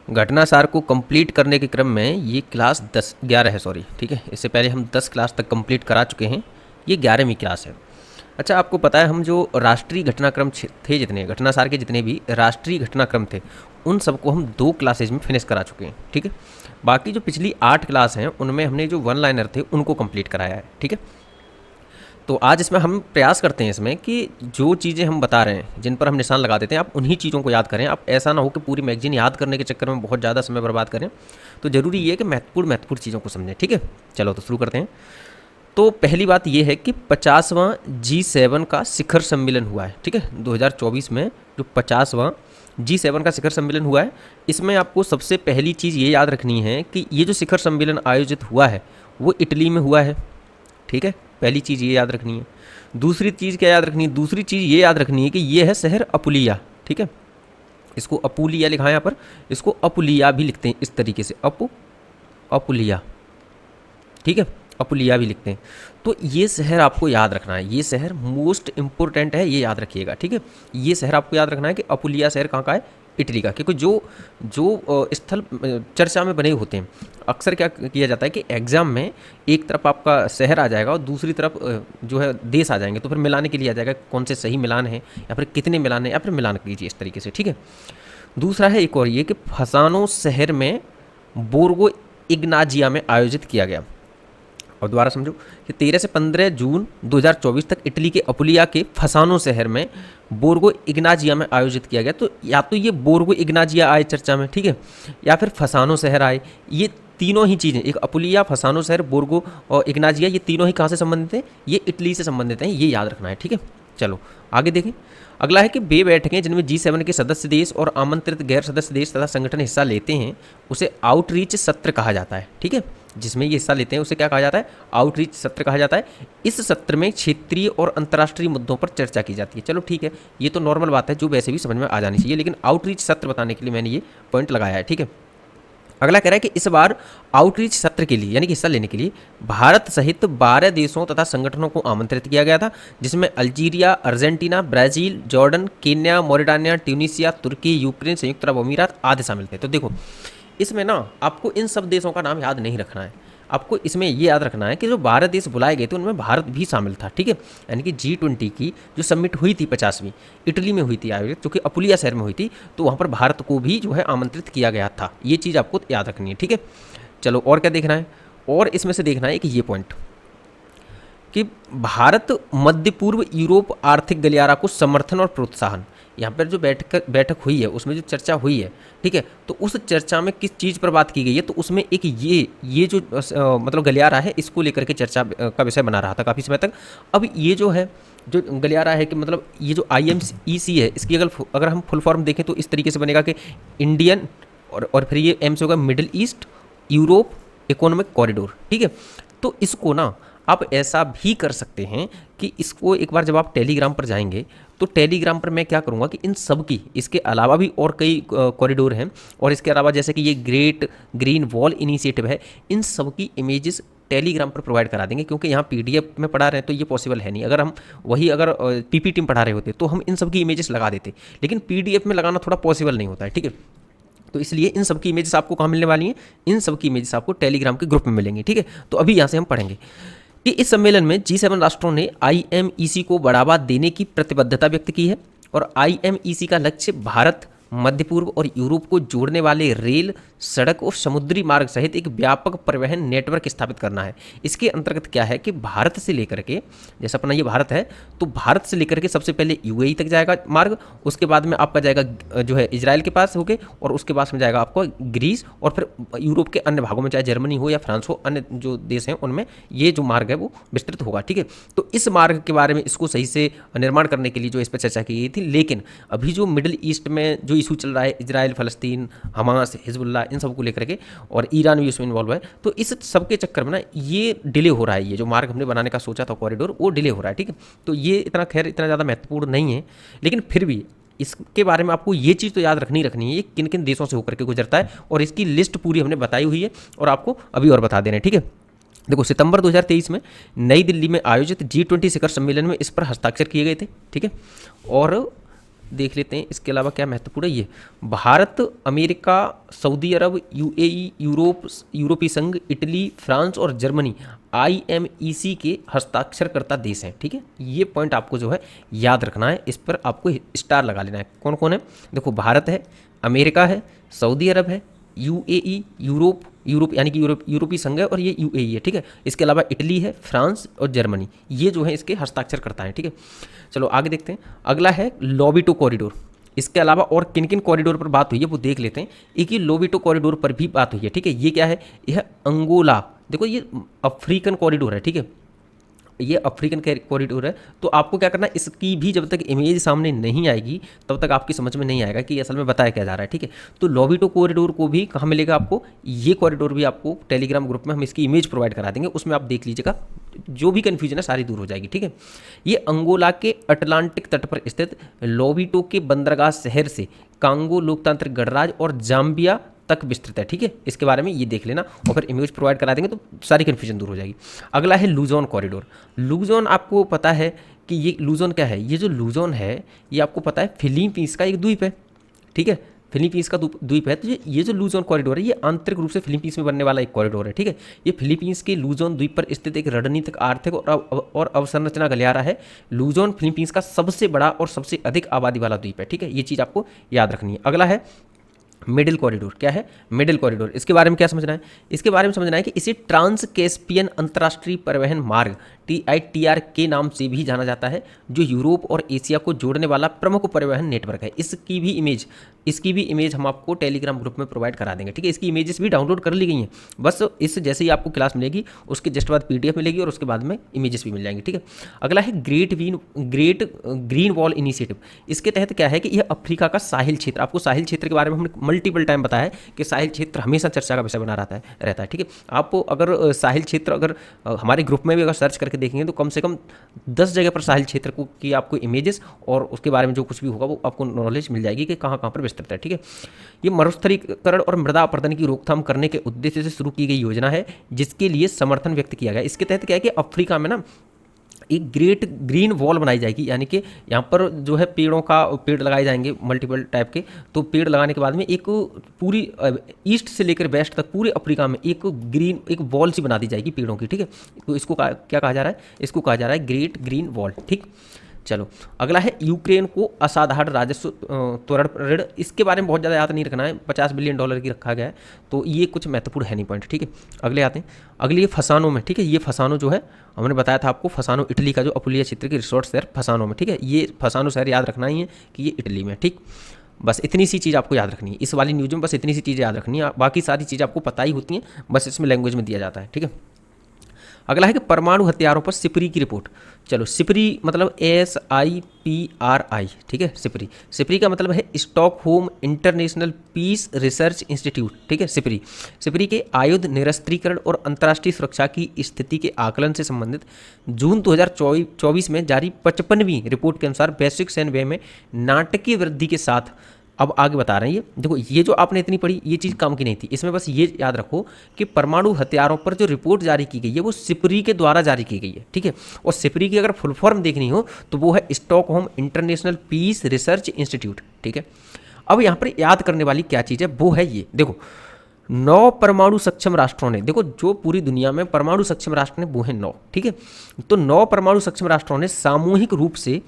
घटनासार को कंप्लीट करने के क्रम में ये क्लास 11 है, सॉरी, ठीक है। इससे पहले हम 10 क्लास तक कंप्लीट करा चुके हैं, ये 11वीं क्लास है। अच्छा, आपको पता है हम जो राष्ट्रीय घटनाक्रम थे, जितने घटनासार के जितने भी राष्ट्रीय घटनाक्रम थे, उन सबको हम 2 क्लासेज में फिनिश करा चुके हैं, ठीक है। बाकी जो पिछली 8 क्लास हैं उनमें हमने जो वन लाइनर थे उनको कंप्लीट कराया है, ठीक है। तो आज इसमें हम प्रयास करते हैं इसमें कि जो चीज़ें हम बता रहे हैं, जिन पर हम निशान लगा देते हैं, आप उन्हीं चीज़ों को याद करें। आप ऐसा ना हो कि पूरी मैगजीन याद करने के चक्कर में बहुत ज़्यादा समय बर्बाद करें। तो ज़रूरी ये है कि महत्वपूर्ण चीज़ों को समझें, ठीक है। चलो तो शुरू करते हैं। तो पहली बात यह है कि 50वां G7 का शिखर सम्मेलन हुआ है, ठीक है। 2024 में जो 50वां G7 का शिखर सम्मेलन हुआ है, इसमें आपको सबसे पहली चीज़ ये याद रखनी है कि ये जो शिखर सम्मेलन आयोजित हुआ है वो इटली में हुआ है, ठीक है। पहली चीज़ ये याद रखनी है। दूसरी चीज़ क्या याद रखनी है? दूसरी चीज़ ये याद रखनी है कि ये है शहर अपुलिया, ठीक है। इसको अपुलिया लिखा है यहाँ पर, इसको अपुलिया भी लिखते हैं इस तरीके से, अपुलिया, ठीक है, अपुलिया भी लिखते हैं। तो ये शहर आपको याद रखना है, ये शहर मोस्ट इंपॉर्टेंट है, ये याद रखिएगा, ठीक है। ये शहर आपको याद रखना है कि अपुलिया शहर कहाँ का है, इटली का। क्योंकि जो जो स्थल चर्चा में बने होते हैं, अक्सर क्या किया जाता है कि एग्ज़ाम में एक तरफ आपका शहर आ जाएगा और दूसरी तरफ जो है देश आ जाएंगे, तो फिर मिलाने के लिए आ जाएगा कौन से सही मिलान है या फिर कितने मिलान है, या फिर मिलान कीजिए इस तरीके से, ठीक है। दूसरा है एक और ये कि फसानो शहर में बोर्गो इग्नाजिया में आयोजित किया गया। और दोबारा समझो कि 13 से 15 जून 2024 तक इटली के अपुलिया के फसानो शहर में बोर्गो इग्नाजिया में आयोजित किया गया। तो या तो ये बोर्गो इग्नाजिया आए चर्चा में, ठीक है, या फिर फसानो शहर आए। ये तीनों ही चीज़ें, एक अपुलिया, फसानो शहर, बोर्गो और इग्नाजिया, ये तीनों ही कहाँ से संबंधित हैं? ये इटली से संबंधित हैं, ये याद रखना है, ठीक है। चलो आगे देखें। अगला है कि वे बैठकें जिनमें G7 के सदस्य देश और आमंत्रित गैर सदस्य देश तथा संगठन हिस्सा लेते हैं उसे आउटरीच सत्र कहा जाता है, ठीक है। जिसमें ये हिस्सा लेते हैं उसे क्या कहा जाता है? आउटरीच सत्र कहा जाता है। इस सत्र में क्षेत्रीय और अंतर्राष्ट्रीय मुद्दों पर चर्चा की जाती है। चलो ठीक है, ये तो नॉर्मल बात है जो वैसे भी समझ में आ जानी चाहिए, लेकिन आउटरीच सत्र बताने के लिए मैंने ये पॉइंट लगाया है, ठीक है। अगला कह रहा है कि इस बार आउटरीच सत्र के लिए यानी कि हिस्सा लेने के लिए भारत सहित 12 देशों तथा संगठनों को आमंत्रित किया गया था, जिसमें Algeria, Argentina, Brazil, Jordan, Kenya, Mauritania, Tunisia, तुर्की, यूक्रेन, संयुक्त अरब अमीरात आदि शामिल थे। तो देखो इसमें ना आपको इन सब देशों का नाम याद नहीं रखना है, आपको इसमें ये याद रखना है कि जो 12 देश बुलाए गए थे उनमें भारत भी शामिल था, ठीक है। यानी कि G20 की जो समिट हुई थी 50वीं, इटली में हुई थी आयोजित, जो कि अपुलिया शहर में हुई थी, तो वहाँ पर भारत को भी जो है आमंत्रित किया गया था। ये चीज़ आपको याद रखनी है, ठीक है। चलो और क्या देखना है? और इसमें से देखना है कि ये पॉइंट कि भारत मध्य पूर्व यूरोप आर्थिक गलियारा को समर्थन और प्रोत्साहन, यहाँ पर जो बैठक हुई है उसमें जो चर्चा हुई है, ठीक है, तो उस चर्चा में किस चीज़ पर बात की गई है? तो उसमें एक ये जो मतलब गलियारा है इसको लेकर के चर्चा का विषय बना रहा था काफ़ी समय तक। अब ये जो है जो गलियारा है कि मतलब ये जो IMEC है, इसकी अगर हम फुल फॉर्म देखें तो इस तरीके से बनेगा कि इंडियन और फिर ये M से होगा middle east Europe economic corridor, ठीक है। तो इसको ना आप ऐसा भी कर सकते हैं कि इसको एक बार जब आप टेलीग्राम पर जाएंगे तो टेलीग्राम पर मैं क्या करूँगा कि इन सब की, इसके अलावा भी और कई कॉरिडोर हैं, और इसके अलावा जैसे कि ये ग्रेट ग्रीन वॉल इनिशिएटिव है, इन सब की इमेजेस टेलीग्राम पर प्रोवाइड करा देंगे। क्योंकि यहाँ PDF में पढ़ा रहे हैं तो ये पॉसिबल है नहीं। अगर हम अगर PPT में पढ़ा रहे होते तो हम इन सब की इमेजेस लगा देते, लेकिन PDF में लगाना थोड़ा पॉसिबल नहीं होता है, ठीक है। तो इसलिए इन सब की इमेजेस आपको कहाँ मिलने वाली हैं? इन सब की इमेजेस आपको टेलीग्राम के ग्रुप में मिलेंगी, ठीक है। तो अभी यहाँ से हम पढ़ेंगे कि इस सम्मेलन में G7 राष्ट्रों ने IMEC को बढ़ावा देने की प्रतिबद्धता व्यक्त की है, और IMEC का लक्ष्य भारत, मध्य पूर्व और यूरोप को जोड़ने वाले रेल, सड़क और समुद्री मार्ग सहित एक व्यापक परिवहन नेटवर्क स्थापित करना है। इसके अंतर्गत क्या है कि भारत से लेकर के, जैसे अपना ये भारत है, तो भारत से लेकर के सबसे पहले UAE तक जाएगा मार्ग, उसके बाद में आपका जाएगा जो है इजराइल के पास होके, और उसके बाद में जाएगा आपको ग्रीस, और फिर यूरोप के अन्य भागों में चाहे जर्मनी हो या फ्रांस हो, अन्य जो देश हैं उनमें ये जो मार्ग है वो विस्तृत होगा, ठीक है। तो इस मार्ग के बारे में, इसको सही से निर्माण करने के लिए जो इस पर चर्चा की गई थी, लेकिन अभी जो मिडिल ईस्ट में जो इशू चल रहा है, इजराइल, फलस्तीन, हमास, हिजबुल्लाह, इन सब को लेकर के, और ईरान भी इसमें इन्वॉल्व है, तो इस सब के चक्कर में ना ये डिले हो रहा है। ये जो मार्ग हमने बनाने का सोचा था कॉरिडोर, वो डिले हो रहा है, ठीक है। तो ये इतना ज़्यादा महत्वपूर्ण नहीं है, लेकिन फिर भी इसके बारे में आपको ये चीज़ तो याद रखनी है, ये किन किन देशों से होकर के गुजरता है, और इसकी लिस्ट पूरी हमने बताई हुई है और आपको अभी और बता देना है, ठीक है। देखो सितंबर 2023 में नई दिल्ली में आयोजित G20 शिखर सम्मेलन में इस पर हस्ताक्षर किए गए थे, ठीक है। और देख लेते हैं इसके अलावा क्या महत्वपूर्ण है। ये भारत, अमेरिका, सऊदी अरब, यूएई, यूरोपीय संघ, इटली, फ्रांस और जर्मनी आईएमईसी के हस्ताक्षरकर्ता देश हैं। ठीक है, ये पॉइंट आपको जो है याद रखना है, इस पर आपको स्टार लगा लेना है। कौन कौन है? देखो, भारत है, अमेरिका है, सऊदी अरब है, यूएई, यूरोप यानी कि यूरोपीय संघ है, और ये यूएई है। ठीक है, इसके अलावा इटली है, फ्रांस और जर्मनी, ये जो है इसके हस्ताक्षर करता है। ठीक है, चलो आगे देखते हैं। अगला है लोबिटो कॉरिडोर। इसके अलावा और किन किन कॉरिडोर पर बात हुई है वो देख लेते हैं। एक ही लोबिटो कॉरिडोर पर भी बात हुई है। ठीक है, ये क्या है? यह अंगोला, देखो ये अफ्रीकन कॉरिडोर है। ठीक है, ये अफ्रीकन कॉरिडोर है। तो आपको क्या करना है, इसकी भी जब तक इमेज सामने नहीं आएगी तब तक आपकी समझ में नहीं आएगा कि असल में बताया क्या जा रहा है। ठीक है, तो लोबिटो कॉरिडोर को भी कहाँ मिलेगा आपको? ये कॉरिडोर भी आपको टेलीग्राम ग्रुप में हम इसकी इमेज प्रोवाइड करा देंगे, उसमें आप देख लीजिएगा, जो भी कन्फ्यूजन है सारी दूर हो जाएगी। ठीक है, ये अंगोला के अटलांटिक तट पर स्थित लोबिटो के बंदरगाह शहर से कांगो लोकतांत्रिक गणराज्य और जाम्बिया तक विस्तृत है। ठीक है, इसके बारे में ये देख लेना और फिर इमेज प्रोवाइड करा देंगे तो सारी कन्फ्यूजन दूर हो जाएगी। अगला है लूजोन कॉरिडोर। लूजोन आपको पता है कि ये लूजोन क्या है? ये जो लूजोन है ये आपको पता है फिलीपींस का एक द्वीप है। ठीक है, फिलीपींस का द्वीप है। तो ये जो लूजोन कॉरिडोर है ये आंतरिक रूप से फिलीपींस में बनने वाला एक कॉरिडोर है। ठीक है, ये फिलीपींस के लूजोन द्वीप पर स्थित एक रणनीतिक, आर्थिक और अवसंरचना गलियारा है। लूजोन फिलीपींस का सबसे बड़ा और सबसे अधिक आबादी वाला द्वीप है। ठीक है, ये चीज़ आपको याद रखनी है। अगला है मिडिल कॉरिडोर। क्या है? Middle corridor. इसके बारे में क्या समझना है? इसके बारे में समझना है कि इसे ट्रांस कैस्पियन अंतर्राष्ट्रीय परिवहन मार्ग TITR के नाम से भी जाना जाता है, जो यूरोप और एशिया को जोड़ने वाला प्रमुख परिवहन नेटवर्क है। इसकी भी इमेज हम आपको टेलीग्राम ग्रुप में प्रोवाइड करा देंगे। ठीक है, इसकी इमेजेस भी डाउनलोड कर ली गई हैं, बस इस जैसे ही आपको क्लास मिलेगी उसके जस्ट बाद PDF मिलेगी और उसके बाद में इमेजेस भी मिल जाएंगी। ठीक है, अगला है ग्रेट ग्रीन वॉल इनिशिएटिव। इसके तहत क्या है कि यह अफ्रीका का साहिल क्षेत्र, आपको साहिल क्षेत्र के बारे में हमने मल्टीपल टाइम बताया है कि साहिल क्षेत्र हमेशा चर्चा का विषय बना रहता है। ठीक है, आप अगर साहिल क्षेत्र अगर हमारे ग्रुप में भी अगर सर्च करके देखेंगे तो कम से कम 10 जगह पर साहिल क्षेत्र की आपको इमेजेस और उसके बारे में जो कुछ भी होगा वो आपको नॉलेज मिल जाएगी कि कहाँ कहाँ पर विस्तृत है। ठीक है, ये मरुस्थलीकरण और मृदा अपरदन की रोकथाम करने के उद्देश्य से शुरू की गई योजना है, जिसके लिए समर्थन व्यक्त किया गया। इसके तहत क्या है कि अफ्रीका में ना एक ग्रेट ग्रीन वॉल बनाई जाएगी, यानी कि यहाँ पर जो है पेड़ लगाए जाएंगे मल्टीपल टाइप के। तो पेड़ लगाने के बाद में एक पूरी ईस्ट से लेकर वेस्ट तक पूरे अफ्रीका में एक वॉल सी बना दी जाएगी पेड़ों की। ठीक है, तो इसको क्या कहा जा रहा है? इसको कहा जा रहा है ग्रेट ग्रीन वॉल। ठीक, चलो अगला है यूक्रेन को असाधारण राजस्व त्वरण ऋण। इसके बारे में बहुत ज़्यादा याद नहीं रखना है, $50 बिलियन की रखा गया है, तो ये कुछ महत्वपूर्ण है नहीं पॉइंट। ठीक है, अगले आते हैं। अगले ये फसानो में। ठीक है, ये फसानो जो है हमने बताया था आपको, फसानो इटली का जो अपुलिया क्षेत्र के रिसोर्ट शहर फसानो में। ठीक है, ये फसानो शहर याद रखना ही है कि ये इटली में। ठीक, बस इतनी सी चीज़ आपको याद रखनी है इस वाली न्यूज़ में, बस इतनी सी चीज़ें याद रखनी है, बाकी सारी चीज़ें आपको पता ही होती हैं, बस इसमें लैंग्वेज में दिया जाता है। ठीक है, अगला है कि परमाणु हथियारों पर सिपरी की रिपोर्ट। चलो, सिपरी मतलब SIPRI। ठीक है, सिपरी का मतलब है Stockholm International Peace Research Institute. ठीक है, सिपरी के आयुध निरस्त्रीकरण और अंतर्राष्ट्रीय सुरक्षा की स्थिति के आकलन से संबंधित जून 2024 में जारी 55वीं रिपोर्ट के अनुसार वैश्विक सैन्य व्यय में नाटकीय वृद्धि के साथ, अब आगे बता रहे हैं ये देखो, ये जो आपने इतनी पढ़ी ये चीज़ काम की नहीं थी, इसमें बस ये याद रखो कि परमाणु हथियारों पर जो रिपोर्ट जारी की गई है वो सिपरी के द्वारा जारी की गई है। ठीक है, और सिपरी की अगर फुल फॉर्म देखनी हो तो वो है Stockholm International Peace Research Institute. ठीक है, अब यहाँ पर याद करने वाली क्या चीज़ है वो है ये देखो, 9 परमाणु सक्षम राष्ट्रों ने, देखो जो पूरी दुनिया में परमाणु सक्षम राष्ट्र ने वो है 9। ठीक है, तो 9 परमाणु सक्षम राष्ट्रों ने सामूहिक रूप से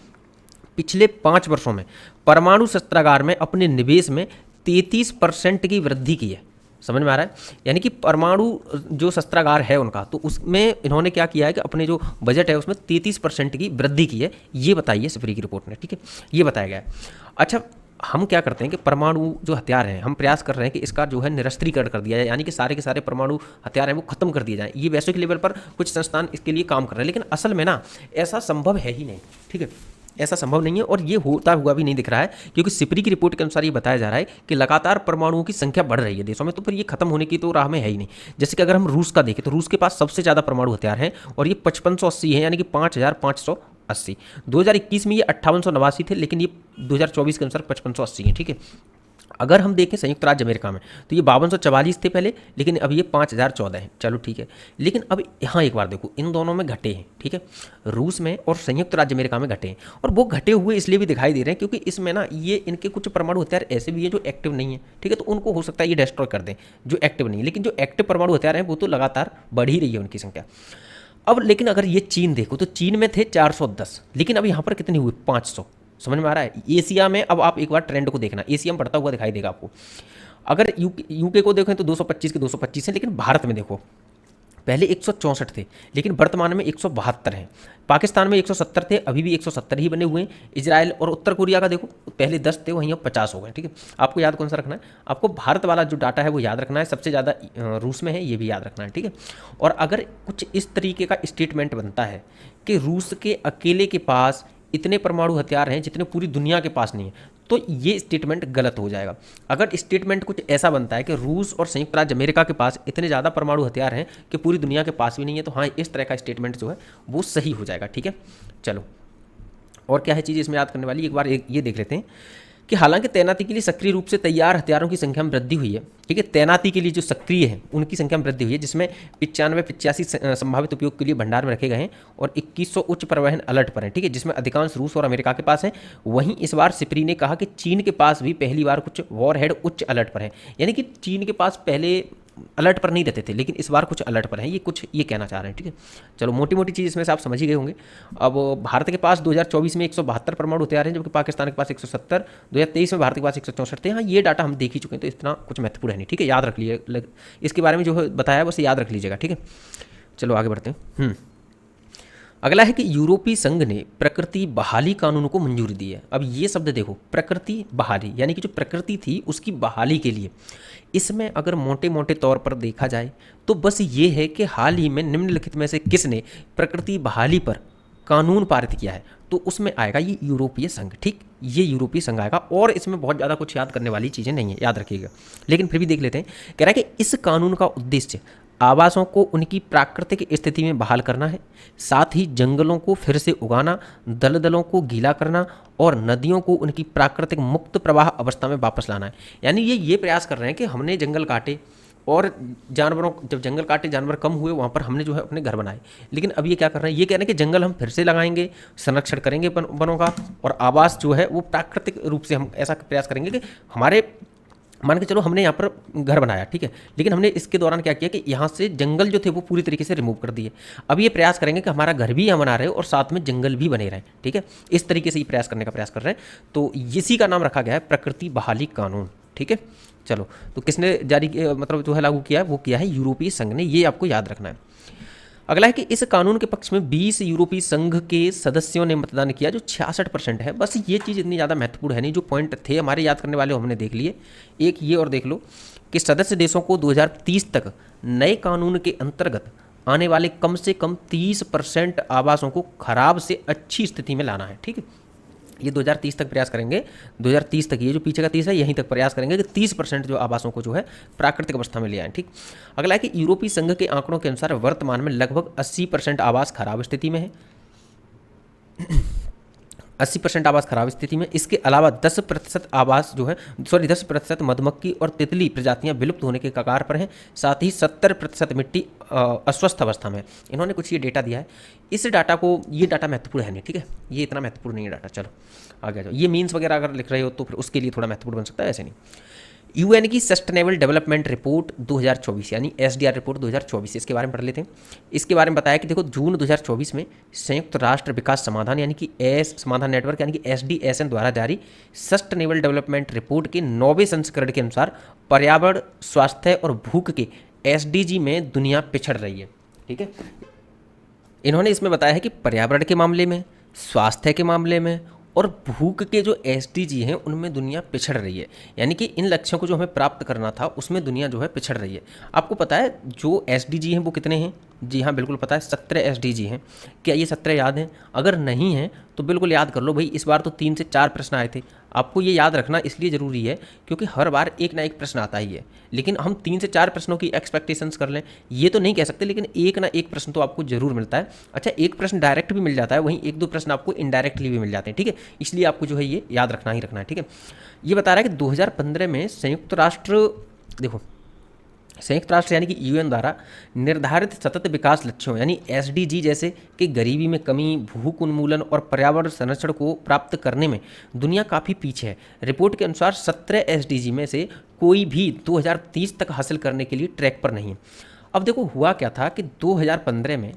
पिछले 5 वर्षों में परमाणु शस्त्रागार में अपने निवेश में 33% की वृद्धि की है। समझ में आ रहा है? यानी कि परमाणु जो शस्त्रागार है उनका, तो उसमें इन्होंने क्या किया है कि अपने जो बजट है उसमें 33% की वृद्धि की है। ये बताइए सिपरी की रिपोर्ट ने। ठीक है, ये बताया गया है। अच्छा, हम क्या करते हैं कि परमाणु जो हथियार हैं हम प्रयास कर रहे हैं कि इसका जो है निरस्त्रीकरण कर दिया जाए, यानी कि सारे के सारे परमाणु हथियार हैं वो खत्म कर दिए जाएं। ये वैश्विक लेवल पर कुछ संस्थान इसके लिए काम कर रहे हैं, लेकिन असल में ना ऐसा संभव है ही नहीं। ठीक है, ऐसा संभव नहीं है और ये होता हुआ भी नहीं दिख रहा है, क्योंकि सिपरी की रिपोर्ट के अनुसार ये बताया जा रहा है कि लगातार परमाणुओं की संख्या बढ़ रही है देशों में, तो फिर ये खत्म होने की तो राह में है ही नहीं। जैसे कि अगर हम रूस का देखें तो रूस के पास सबसे ज़्यादा परमाणु हथियार हैं और ये 5580 है, यानी कि 5580। 2021 में ये 5889 थे, लेकिन ये 2024 के अनुसार 5580 है। ठीक है, अगर हम देखें संयुक्त राज्य अमेरिका में तो ये 5244 थे पहले, लेकिन अब ये 5014 है। चलो ठीक है, लेकिन अब यहाँ एक बार देखो, इन दोनों में घटे हैं, ठीक है, रूस में और संयुक्त राज्य अमेरिका में घटे हैं। और वो घटे हुए इसलिए भी दिखाई दे रहे हैं क्योंकि इसमें ना ये इनके कुछ परमाणु हथियार ऐसे भी हैं जो एक्टिव नहीं है, ठीक है, तो उनको हो सकता है ये डिस्ट्रॉय कर दें जो एक्टिव नहीं है, लेकिन जो एक्टिव परमाणु हथियार हैं वो तो लगातार बढ़ ही रही है उनकी संख्या। अब लेकिन अगर ये चीन देखो तो चीन में थे 410, लेकिन अब यहाँ पर कितने हुए, 500। समझ में आ रहा है? एशिया में अब आप एक बार ट्रेंड को देखना, एशिया में बढ़ता हुआ दिखाई देगा आपको। अगर यूके को देखें तो 225 के 225 है, लेकिन भारत में देखो पहले 164 थे, लेकिन वर्तमान में 172 हैं। पाकिस्तान में 170 थे, अभी भी 170 ही बने हुए हैं। इजराइल और उत्तर कोरिया का देखो, पहले 10 थे, वहीं अब 50 हो गए, ठीक है। आपको याद कौन सा रखना है? आपको भारत वाला जो डाटा है वो याद रखना है, सबसे ज़्यादा रूस में है, ये भी याद रखना है, ठीक है। और अगर कुछ इस तरीके का स्टेटमेंट बनता है कि रूस के अकेले के पास इतने परमाणु हथियार हैं जितने पूरी दुनिया के पास नहीं है, तो ये स्टेटमेंट गलत हो जाएगा। अगर स्टेटमेंट कुछ ऐसा बनता है कि रूस और संयुक्त राज्य अमेरिका के पास इतने ज़्यादा परमाणु हथियार हैं कि पूरी दुनिया के पास भी नहीं है, तो हाँ, इस तरह का स्टेटमेंट जो है वो सही हो जाएगा, ठीक है। चलो, और क्या है चीज़ इसमें याद करने वाली, एक बार ये देख लेते हैं कि हालांकि तैनाती के लिए सक्रिय रूप से तैयार हथियारों की संख्या में वृद्धि हुई है, ठीक है। तैनाती के लिए जो सक्रिय है उनकी संख्या में वृद्धि हुई है, जिसमें 85 संभावित उपयोग के लिए भंडार में रखे गए हैं और 2100 उच्च परिवहन अलर्ट पर हैं, ठीक है, जिसमें अधिकांश रूस और अमेरिका के पास है। वहीं इस बार सिप्री ने कहा कि चीन के पास भी पहली बार कुछ वॉरहेड उच्च अलर्ट पर है, यानी कि चीन के पास पहले अलर्ट पर नहीं रहते थे, लेकिन इस बार कुछ अलर्ट पर हैं, ये कुछ ये कहना चाह रहे हैं, ठीक है। चलो, मोटी मोटी चीज़ इसमें से आप समझ ही गए होंगे। अब भारत के पास 2024 में 172 परमाणु हथियार हैं, जबकि पाकिस्तान के पास 170, 2023 में भारत के पास 164 थे। हाँ, ये डाटा हम देख ही चुके हैं, तो इतना कुछ महत्वपूर्ण है नहीं, ठीक है, याद रख लीजिए। इसके बारे में जो बताया है बस याद रख लीजिएगा, ठीक है। चलो आगे बढ़ते हैं। अगला है कि यूरोपीय संघ ने प्रकृति बहाली कानून को मंजूरी दी है। अब ये शब्द देखो, प्रकृति बहाली, यानी कि जो प्रकृति थी उसकी बहाली के लिए। इसमें अगर मोटे मोटे तौर पर देखा जाए तो बस ये है कि हाल ही में निम्नलिखित में से किसने प्रकृति बहाली पर कानून पारित किया है, तो उसमें आएगा ये यूरोपीय संघ, ठीक, ये यूरोपीय संघ आएगा। और इसमें बहुत ज़्यादा कुछ याद करने वाली चीज़ें नहीं है, याद रखिएगा, लेकिन फिर भी देख लेते हैं। कह रहा है कि इस कानून का उद्देश्य आवासों को उनकी प्राकृतिक स्थिति में बहाल करना है, साथ ही जंगलों को फिर से उगाना, दलदलों को गीला करना और नदियों को उनकी प्राकृतिक मुक्त प्रवाह अवस्था में वापस लाना है। यानी ये प्रयास कर रहे हैं कि हमने जंगल काटे और जानवरों, जब जंगल काटे जानवर कम हुए, वहाँ पर हमने जो है अपने घर बनाए, लेकिन अब ये क्या कर रहे हैं, ये कह रहे हैं कि जंगल हम फिर से लगाएंगे, संरक्षण करेंगे वनों का, और आवास जो है वो प्राकृतिक रूप से हम ऐसा प्रयास करेंगे कि हमारे, मान के चलो हमने यहाँ पर घर बनाया, ठीक है, लेकिन हमने इसके दौरान क्या किया कि यहाँ से जंगल जो थे वो पूरी तरीके से रिमूव कर दिए। अब ये प्रयास करेंगे कि हमारा घर भी यहाँ बना रहे और साथ में जंगल भी बने रहे, ठीक है, इस तरीके से ये प्रयास करने का प्रयास कर रहे हैं। तो इसी का नाम रखा गया है प्रकृति बहाली कानून, ठीक है। चलो, तो किसने जारी किया, मतलब जो है लागू किया है, वो किया है यूरोपीय संघ ने, ये आपको याद रखना है। अगला है कि इस कानून के पक्ष में 20 यूरोपीय संघ के सदस्यों ने मतदान किया, जो 66% है। बस ये चीज़ इतनी ज़्यादा महत्वपूर्ण है नहीं, जो पॉइंट थे हमारे याद करने वाले हमने देख लिए। एक ये और देख लो कि सदस्य देशों को 2030 तक नए कानून के अंतर्गत आने वाले कम से कम 30% आवासों को खराब से अच्छी स्थिति में लाना है, ठीक है। ये 2030 तक प्रयास करेंगे, 2030 तक, ये जो पीछे का 30 है यहीं तक प्रयास करेंगे कि 30% जो आवासों को जो है प्राकृतिक अवस्था में ले आए, ठीक। अगला है कि यूरोपीय संघ के आंकड़ों के अनुसार वर्तमान में लगभग 80% आवास खराब स्थिति में है। 80% आवास खराब स्थिति में। इसके अलावा 10% आवास जो है 10% मधुमक्खी और तितली प्रजातियां विलुप्त होने के कगार पर हैं। साथ ही 70% मिट्टी अस्वस्थ अवस्था में है। इन्होंने कुछ ये डेटा दिया है। इस डाटा को, ये डाटा महत्वपूर्ण है नहीं, ठीक है, ये इतना महत्वपूर्ण नहीं है डाटा। चलो आगे जाओ। ये मीन्स वगैरह अगर लिख रहे हो तो फिर उसके लिए थोड़ा महत्वपूर्ण बन सकता है, ऐसे नहीं। यूएन की सस्टेनेबल डेवलपमेंट रिपोर्ट 2024 यानी एसडीआर रिपोर्ट 2024, इसके बारे में पढ़ लेते हैं। इसके बारे में बताया कि देखो, जून 2024 में संयुक्त राष्ट्र विकास समाधान यानी कि समाधान नेटवर्क यानी कि एसडीएसएन द्वारा जारी सस्टेनेबल डेवलपमेंट रिपोर्ट के 9वें संस्करण के अनुसार पर्यावरण, स्वास्थ्य और भूख के एसडीजी में दुनिया पिछड़ रही है, ठीक है। इन्होंने इसमें बताया है कि पर्यावरण के मामले में, स्वास्थ्य के मामले में और भूख के जो एसडीजी हैं उनमें दुनिया पिछड़ रही है। यानी कि इन लक्ष्यों को जो हमें प्राप्त करना था उसमें दुनिया जो है पिछड़ रही है। आपको पता है जो एसडीजी हैं वो कितने हैं? जी हाँ, बिल्कुल पता है, 17 एसडीजी हैं। क्या ये 17 याद हैं? अगर नहीं हैं तो बिल्कुल याद कर लो भाई, इस बार तो 3 से 4 प्रश्न आए थे। आपको ये याद रखना इसलिए ज़रूरी है क्योंकि हर बार एक ना एक प्रश्न आता ही है, लेकिन हम 3 से 4 प्रश्नों की एक्सपेक्टेशंस कर लें ये तो नहीं कह सकते, लेकिन एक ना एक प्रश्न तो आपको जरूर मिलता है। अच्छा, एक प्रश्न डायरेक्ट भी मिल जाता है, वहीं एक दो प्रश्न आपको इनडायरेक्टली भी मिल जाते हैं, ठीक है। इसलिए आपको जो है ये याद रखना ही रखना है, ठीक है। ये बता रहा है कि 2015 में संयुक्त राष्ट्र, देखो, संयुक्त राष्ट्र यानी कि यूएन द्वारा निर्धारित सतत विकास लक्ष्यों यानी एसडीजी जैसे कि गरीबी में कमी, भूख उन्मूलन और पर्यावरण संरक्षण को प्राप्त करने में दुनिया काफ़ी पीछे है। रिपोर्ट के अनुसार 17 एसडीजी में से कोई भी 2030 तक हासिल करने के लिए ट्रैक पर नहीं है। अब देखो हुआ क्या था कि 2015 में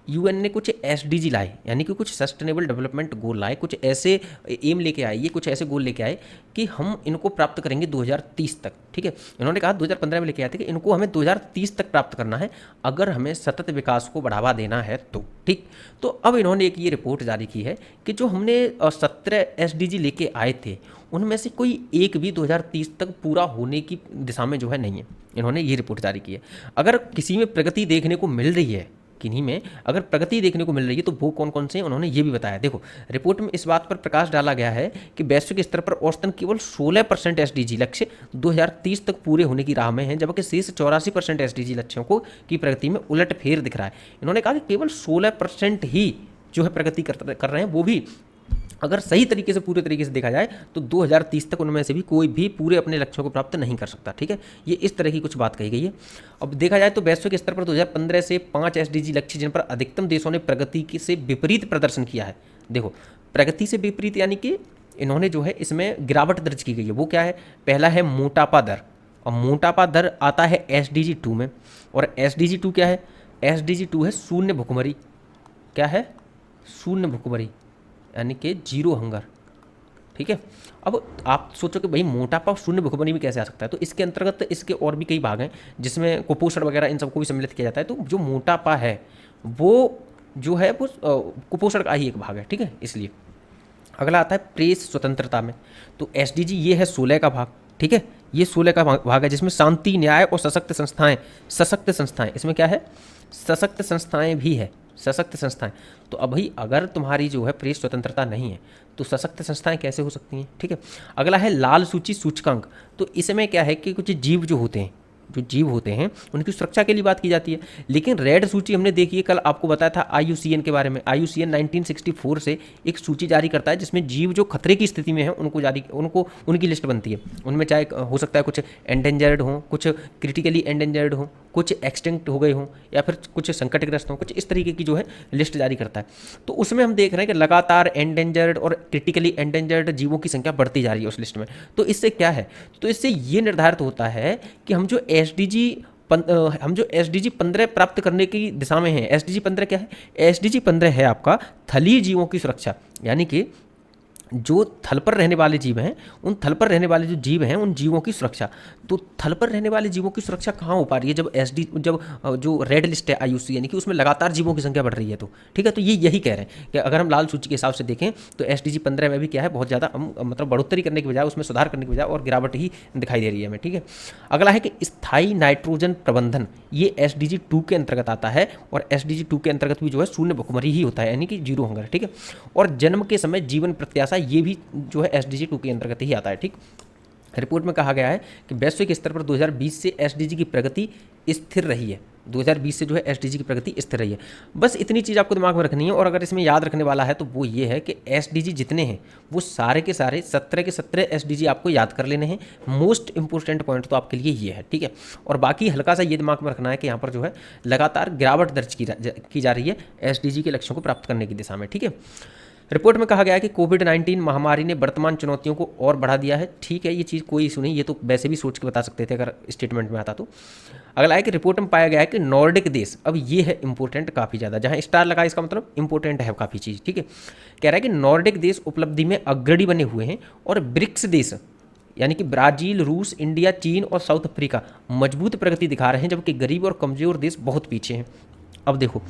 यूएन ने कुछ एसडीजी लाए, यानी कि कुछ सस्टेनेबल डेवलपमेंट गोल लाए, कुछ ऐसे एम लेके आए, ये कुछ ऐसे गोल लेके आए कि हम इनको प्राप्त करेंगे 2030 तक, ठीक है। इन्होंने कहा 2015 में लेके आए थे कि इनको हमें 2030 तक प्राप्त करना है अगर हमें सतत विकास को बढ़ावा देना है तो, ठीक। तो अब इन्होंने एक ये रिपोर्ट जारी की है कि जो हमने 17 एसडीजी लेके आए थे उनमें से कोई एक भी 2030 तक पूरा होने की दिशा में जो है नहीं है। इन्होंने ये रिपोर्ट जारी की है। अगर किसी में प्रगति देखने को मिल रही है, किन्हीं में अगर प्रगति देखने को मिल रही है तो वो कौन कौन से हैं उन्होंने ये भी बताया। देखो, रिपोर्ट में इस बात पर प्रकाश डाला गया है कि वैश्विक स्तर पर औसतन केवल 16% एसडीजी लक्ष्य 2030 तक पूरे होने की राह में हैं, जबकि शेष 84% एसडीजी लक्ष्यों को की प्रगति में उलटफेर दिख रहा है। इन्होंने कहा कि केवल 16% ही जो है प्रगति कर रहे हैं, वो भी अगर सही तरीके से पूरे तरीके से देखा जाए तो 2030 तक उनमें से भी कोई भी पूरे अपने लक्ष्यों को प्राप्त नहीं कर सकता, ठीक है। ये इस तरह की कुछ बात कही गई है। अब देखा जाए तो वैश्विक स्तर पर 2015 से 5 एसडीजी लक्ष्य जिन पर अधिकतम देशों ने प्रगति से विपरीत प्रदर्शन किया है। देखो, प्रगति से विपरीत यानी कि इन्होंने जो है इसमें गिरावट दर्ज की गई है। वो क्या है? पहला है मोटापा दर, और मोटापा दर आता है एसडीजी 2 में। और एसडीजी 2 क्या है? एसडीजी 2 है शून्य भुखमरी। क्या है? शून्य भुखमरी यानी कि जीरो हंगर, ठीक है। अब आप सोचो कि भाई मोटापा शून्य भुखमरी में कैसे आ सकता है, तो इसके अंतर्गत इसके और भी कई भाग हैं जिसमें कुपोषण वगैरह इन सबको भी सम्मिलित किया जाता है। तो जो मोटापा है वो जो है वो कुपोषण का ही एक भाग है, ठीक है। इसलिए अगला आता है प्रेस स्वतंत्रता में। तो एसडीजी ये है 16 का भाग, ठीक है। ये 16 का भाग है जिसमें शांति, न्याय और सशक्त संस्थाएं इसमें क्या है? सशक्त संस्थाएं भी है, सशक्त संस्थाएं। तो अब भाई अगर तुम्हारी जो है प्रेस स्वतंत्रता नहीं है तो सशक्त संस्थाएं कैसे हो सकती हैं, ठीक है। अगला है लाल सूची सूचकांक। तो इसमें क्या है कि कुछ जीव जो होते हैं उनकी सुरक्षा के लिए बात की जाती है। लेकिन रेड सूची हमने देखी है, कल आपको बताया था आईयूसीएन के बारे में। आईयूसीएन 1964 से एक सूची जारी करता है जिसमें जीव जो खतरे की स्थिति में है उनको उनकी लिस्ट बनती है। उनमें चाहे हो सकता है कुछ एंडेंजर्ड हों, कुछ क्रिटिकली एंडेंजर्ड हों, कुछ एक्सटिंक्ट हो गए हों, या फिर कुछ संकटग्रस्त हों, कुछ इस तरीके की जो है लिस्ट जारी करता है। तो उसमें हम देख रहे हैं कि लगातार एंडेंजर्ड और क्रिटिकली एंडेंजर्ड जीवों की संख्या बढ़ती जा रही है उस लिस्ट में। तो इससे क्या है? तो इससे ये निर्धारित होता है कि हम जो एसडीजी 15 प्राप्त करने की दिशा में हैं। एसडीजी 15 क्या है? एसडीजी 15 है आपका थलीय जीवों की सुरक्षा, यानी कि जो थल पर रहने वाले जीव हैं, उन थल पर रहने वाले जो जीव हैं उन जीवों की सुरक्षा। तो थल पर रहने वाले जीवों की सुरक्षा कहाँ हो पा रही है? जब जो रेड लिस्ट है आईयूसी यानी कि उसमें लगातार जीवों की संख्या बढ़ रही है, तो ठीक है। तो ये यही कह रहे हैं कि अगर हम लाल सूची के हिसाब से देखें तो एसडीजी 15 में भी क्या है, बहुत ज़्यादा मतलब बढ़ोतरी करने की बजाय, उसमें सुधार करने की बजाय और गिरावट ही दिखाई दे रही है हमें, ठीक है। अगला है कि स्थायी नाइट्रोजन प्रबंधन, ये एसडीजी 2 के अंतर्गत आता है। और एसडीजी 2 के अंतर्गत भी जो है शून्य भुखमरी ही होता है, यानी कि जीरो हंगर, ठीक है। और जन्म के समय जीवन प्रत्याशा, ये भी जो है एसडीजी 2 के अंतर्गत ही आता है, ठीक। रिपोर्ट में कहा गया है कि वैश्विक स्तर पर 2020 से एसडीजी की प्रगति स्थिर रही है। 2020 से जो है एसडीजी की प्रगति स्थिर रही है। बस इतनी चीज़ आपको दिमाग में रखनी है। और अगर इसमें याद रखने वाला है तो वो ये है कि एसडीजी जितने हैं वो सारे के सारे 17 के 17 एसडीजी आपको याद कर लेने हैं। मोस्ट इंपॉर्टेंट पॉइंट तो आपके लिए ये है, ठीक है। और बाकी हल्का सा ये दिमाग में रखना है कि यहाँ पर जो है लगातार गिरावट दर्ज की जा रही है एसडीजी के लक्ष्यों को प्राप्त करने की दिशा में, ठीक है। रिपोर्ट में कहा गया है कि कोविड-19 महामारी ने वर्तमान चुनौतियों को और बढ़ा दिया है। ठीक है, ये चीज़ कोई इशू नहीं, ये तो वैसे भी सोच के बता सकते थे अगर स्टेटमेंट में आता तो। अगला है कि रिपोर्ट में पाया गया है कि नॉर्डिक देश, अब ये है इंपॉर्टेंट काफ़ी ज़्यादा, जहाँ स्टार लगा इसका मतलब इंपॉर्टेंट है काफ़ी चीज़, ठीक है। कह रहा है कि नॉर्डिक देश उपलब्धि में अग्रणी बने हुए हैं और ब्रिक्स देश यानी कि ब्राज़ील, रूस, इंडिया, चीन और साउथ अफ्रीका मजबूत प्रगति दिखा रहे हैं, जबकि गरीब और कमज़ोर देश बहुत पीछे हैं। अब देखो,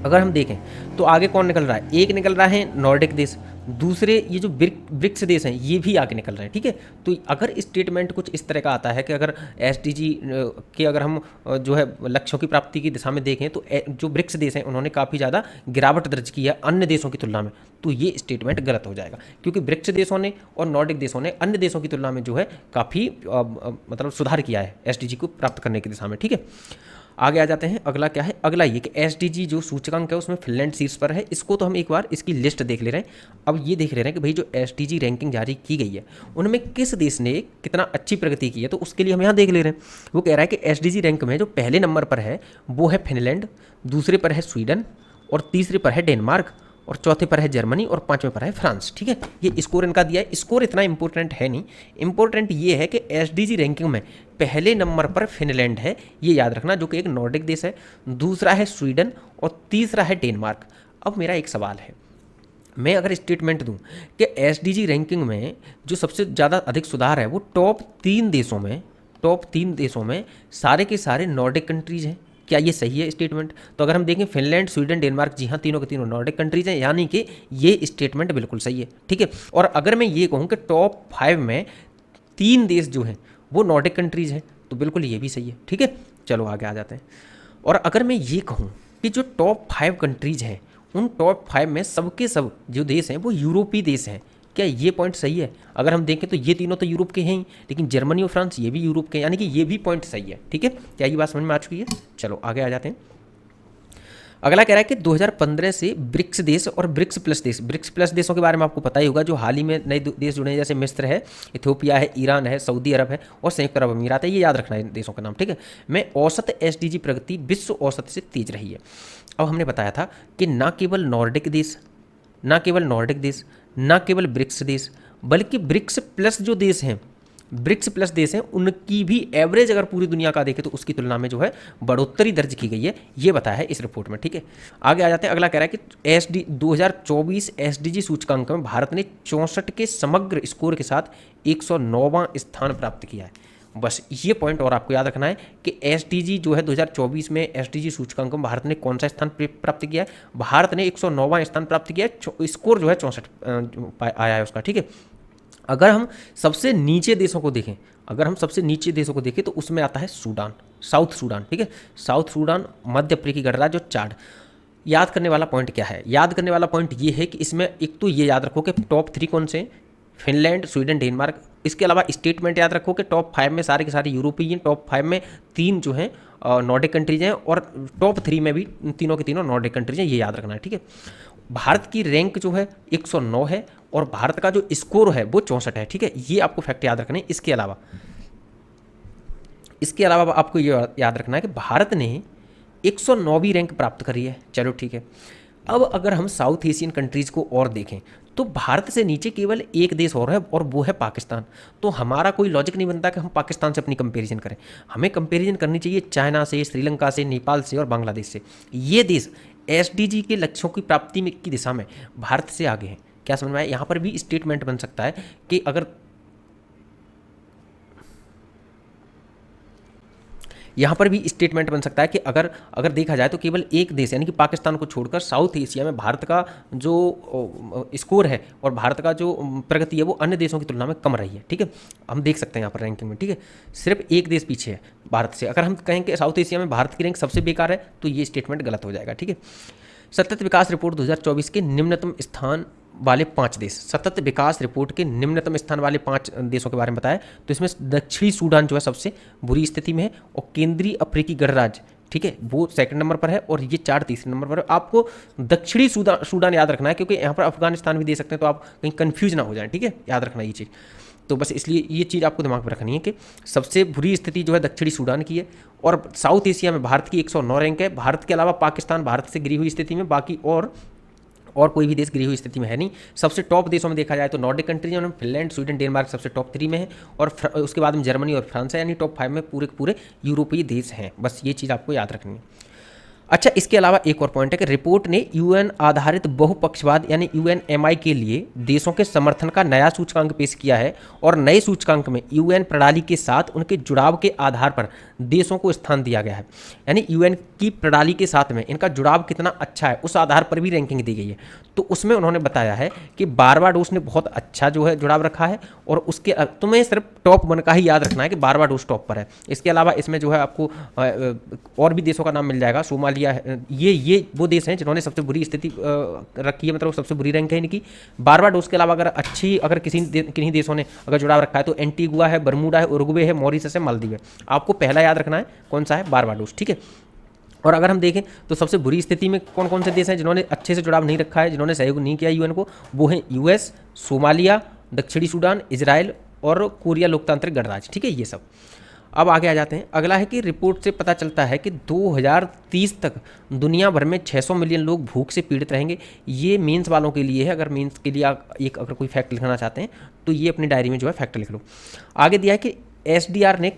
अगर हम देखें तो आगे कौन निकल रहा है, एक निकल रहा है नॉर्डिक देश, दूसरे ये जो ब्रिक्स देश हैं ये भी आगे निकल रहे हैं, ठीक है। तो अगर स्टेटमेंट कुछ इस तरह का आता है कि अगर एसडीजी के अगर हम जो है लक्ष्यों की प्राप्ति की दिशा में देखें तो जो ब्रिक्स देश हैं उन्होंने काफ़ी ज़्यादा गिरावट दर्ज की है अन्य देशों की तुलना में, तो ये स्टेटमेंट गलत हो जाएगा, क्योंकि ब्रिक्स देशों ने और नॉर्डिक देशों ने अन्य देशों की तुलना में जो है काफ़ी मतलब सुधार किया है एसडीजी को प्राप्त करने की दिशा में, ठीक है। आगे आ जाते हैं, अगला क्या है, अगला ये कि एसडीजी जो सूचकांक है उसमें फिनलैंड शीर्ष पर है। इसको तो हम एक बार इसकी लिस्ट देख ले रहे हैं। अब ये देख ले रहे हैं कि भाई जो एसडीजी रैंकिंग जारी की गई है उनमें किस देश ने कितना अच्छी प्रगति की है, तो उसके लिए हम यहाँ देख ले रहे हैं। वो कह रहा है कि एसडीजी रैंक में जो पहले नंबर पर है वो है फिनलैंड, दूसरे पर है स्वीडन, और तीसरे पर है डेनमार्क, और चौथे पर है जर्मनी, और पांचवें पर है फ्रांस, ठीक है। ये स्कोर इनका दिया है। स्कोर इतना इंपॉर्टेंट है नहीं, इंपॉर्टेंट ये है कि एसडीजी रैंकिंग में पहले नंबर पर फिनलैंड है, ये याद रखना, जो कि एक नॉर्डिक देश है, दूसरा है स्वीडन और तीसरा है डेनमार्क। अब मेरा एक सवाल है, मैं अगर स्टेटमेंट दूं कि एसडीजी रैंकिंग में जो सबसे ज़्यादा अधिक सुधार है वो टॉप 3 देशों में सारे के सारे नॉर्डिक कंट्रीज हैं, क्या ये सही है स्टेटमेंट? तो अगर हम देखें फिनलैंड, स्वीडन, डेनमार्क, जी हाँ तीनों के तीनों नॉर्डिक कंट्रीज हैं, यानी कि ये स्टेटमेंट बिल्कुल सही है, ठीक है। और अगर मैं ये कहूँ कि टॉप 5 में 3 देश जो हैं वो नॉर्डिक कंट्रीज हैं, तो बिल्कुल ये भी सही है, ठीक है। चलो आगे आ जाते हैं। और अगर मैं ये कहूँ कि जो टॉप 5 कंट्रीज हैं उन टॉप 5 में सबके सब जो देश हैं वो यूरोपीय देश हैं, क्या ये पॉइंट सही है? अगर हम देखें तो ये तीनों तो यूरोप के हैं ही, लेकिन जर्मनी और फ्रांस ये भी यूरोप के हैं, यानी कि ये भी पॉइंट सही है, ठीक है। क्या ये बात समझ में आ चुकी है? चलो आगे आ जाते हैं। अगला कह रहा है कि 2015 से ब्रिक्स देश और ब्रिक्स प्लस देशों के बारे में आपको पता ही होगा, जो हाल ही में नए देश जुड़े हैं, जैसे मिस्र है, इथियोपिया है, ईरान है, सऊदी अरब है और संयुक्त अरब अमीरात है। ये याद रखना है देशों का नाम, ठीक है। में औसत एसडीजी प्रगति विश्व औसत से तेज रही है। अब हमने बताया था कि ना केवल नॉर्डिक देश, ना केवल ब्रिक्स देश, बल्कि ब्रिक्स प्लस देश हैं उनकी भी एवरेज अगर पूरी दुनिया का देखें तो उसकी तुलना में जो है बढ़ोतरी दर्ज की गई है, ये बताया है इस रिपोर्ट में, ठीक है। आगे आ जाते हैं। अगला कह रहा है कि 2024 एसडीजी सूचकांक में भारत ने 64 के समग्र स्कोर के साथ 109वां स्थान प्राप्त किया है। बस ये पॉइंट और आपको याद रखना है कि एसडीजी जो है 2024 में एसडीजी सूचकांक में भारत ने कौन सा स्थान प्राप्त किया है? भारत ने 109वां स्थान प्राप्त किया है, स्कोर जो है 64 आया है उसका, ठीक है। अगर हम सबसे नीचे देशों को देखें तो उसमें आता है सूडान, साउथ सूडान, ठीक है। साउथ सूडान मध्य अफ्रीकी गणराज्य और चाड। याद करने वाला पॉइंट क्या है? याद करने वाला पॉइंट ये है कि इसमें एक तो ये याद रखो कि टॉप 3 कौन से? Finland, Sweden, Denmark. इसके अलावा स्टेटमेंट याद रखो कि टॉप 5 में सारे के सारे यूरोपीय, टॉप 5 में 3 जो हैं नॉर्डिक कंट्रीज हैं, और टॉप 3 में भी तीनों के तीनों नॉर्डिक कंट्रीज हैं, ये याद रखना है, ठीक है। भारत की रैंक जो है 109 है और भारत का जो स्कोर है वो 64 है, ठीक है। ये आपको फैक्ट याद रखने हैं। इसके अलावा आपको ये याद रखना है कि भारत ने 109वीं रैंक प्राप्त करी है। चलो ठीक है। अब अगर हम साउथ एशियन कंट्रीज़ को और देखें तो भारत से नीचे केवल एक देश और है और वो है पाकिस्तान। तो हमारा कोई लॉजिक नहीं बनता कि हम पाकिस्तान से अपनी कंपैरिजन करें। हमें कंपैरिजन करनी चाहिए चाइना से, श्रीलंका से, नेपाल से और बांग्लादेश से। ये देश एसडीजी के लक्ष्यों की प्राप्ति की दिशा में भारत से आगे हैं। क्या समझ में आया? यहाँ पर भी स्टेटमेंट बन सकता है कि अगर अगर देखा जाए तो केवल एक देश यानी कि पाकिस्तान को छोड़कर साउथ एशिया में भारत का जो स्कोर है और भारत का जो प्रगति है वो अन्य देशों की तुलना में कम रही है, ठीक है। हम देख सकते हैं यहाँ पर रैंकिंग में, ठीक है। सिर्फ एक देश पीछे है भारत से। अगर हम कहें कि साउथ एशिया में भारत की रैंक सबसे बेकार है तो ये स्टेटमेंट गलत हो जाएगा, ठीक है। सतत विकास रिपोर्ट 2024 के निम्नतम स्थान वाले 5 देश, सतत विकास रिपोर्ट के निम्नतम स्थान वाले 5 देशों के बारे में बताया। तो इसमें दक्षिणी सूडान जो है सबसे बुरी स्थिति में है और केंद्रीय अफ्रीकी गणराज्य, ठीक है, वो सेकंड नंबर पर है और ये चाड तीसरे नंबर पर है। आपको दक्षिणी सूडान याद रखना है क्योंकि यहाँ पर अफगानिस्तान भी दे सकते हैं, तो आप कहीं कन्फ्यूज ना हो जाए, ठीक है। याद रखना ये चीज़। तो बस इसलिए ये चीज़ आपको दिमाग में रखनी है कि सबसे बुरी स्थिति जो है दक्षिणी सूडान की है और साउथ एशिया में भारत की 109 रैंक है। भारत के अलावा पाकिस्तान भारत से गिरी हुई स्थिति में, बाकी और कोई भी देश गिरी हुई स्थिति में है नहीं। सबसे टॉप देशों में देखा जाए तो नॉर्डिक कंट्रीज में फिनलैंड, स्वीडन, डेनमार्क सबसे टॉप 3 में है और उसके बाद में जर्मनी और फ्रांस है, यानी टॉप 5 में पूरे यूरोपीय देश हैं। बस ये चीज़ आपको याद रखनी है। अच्छा, इसके अलावा एक और पॉइंट है कि रिपोर्ट ने यूएन आधारित बहुपक्षवाद यानी यूएनएमआई के लिए देशों के समर्थन का नया सूचकांक पेश किया है और नए सूचकांक में यूएन प्रणाली के साथ उनके जुड़ाव के आधार पर देशों को स्थान दिया गया है। यानी यूएन की प्रणाली के साथ में इनका जुड़ाव कितना अच्छा है उस आधार पर भी रैंकिंग दी गई है। तो उसमें उन्होंने बताया है कि बारबाडोस ने बहुत अच्छा जो है जुड़ाव रखा है और उसके तुम्हें सिर्फ टॉप 1 का ही याद रखना है कि बारबाडोस टॉप पर है। इसके अलावा इसमें जो है आपको और भी देशों का नाम मिल जाएगा। सोमालिया, ये वो देश हैं जिन्होंने सबसे बुरी स्थिति रखी है, मतलब सबसे बुरी रैंक है इनकी। बारबाडोस के अलावा अगर किन्हीं देशों ने अगर जुड़ाव रखा है तो एंटीगुआ है, बरमूडा है, उरुग्वे है, मॉरिशस है, मालदीव है। आपको पहला याद रखना है कौन सा है, बारबाडोस, ठीक है। और अगर हम देखें तो सबसे बुरी स्थिति में कौन कौन से देश हैं जिन्होंने अच्छे से जुड़ाव नहीं रखा है, जिन्होंने सहयोग नहीं किया यूएन को, वो हैं यूएस, सोमालिया, दक्षिणी सूडान, इजराइल और कोरिया लोकतांत्रिक गणराज्य, ठीक है, ये सब। अब आगे आ जाते हैं। अगला है कि रिपोर्ट से पता चलता है कि 2030 तक दुनिया भर में 600 मिलियन लोग भूख से पीड़ित रहेंगे। ये मेंस वालों के लिए है, अगर मेंस के लिए आप अगर कोई फैक्ट लिखना चाहते हैं तो ये अपनी डायरी में जो है फैक्ट लिख लो। आगे दिया है कि एसडीआर ने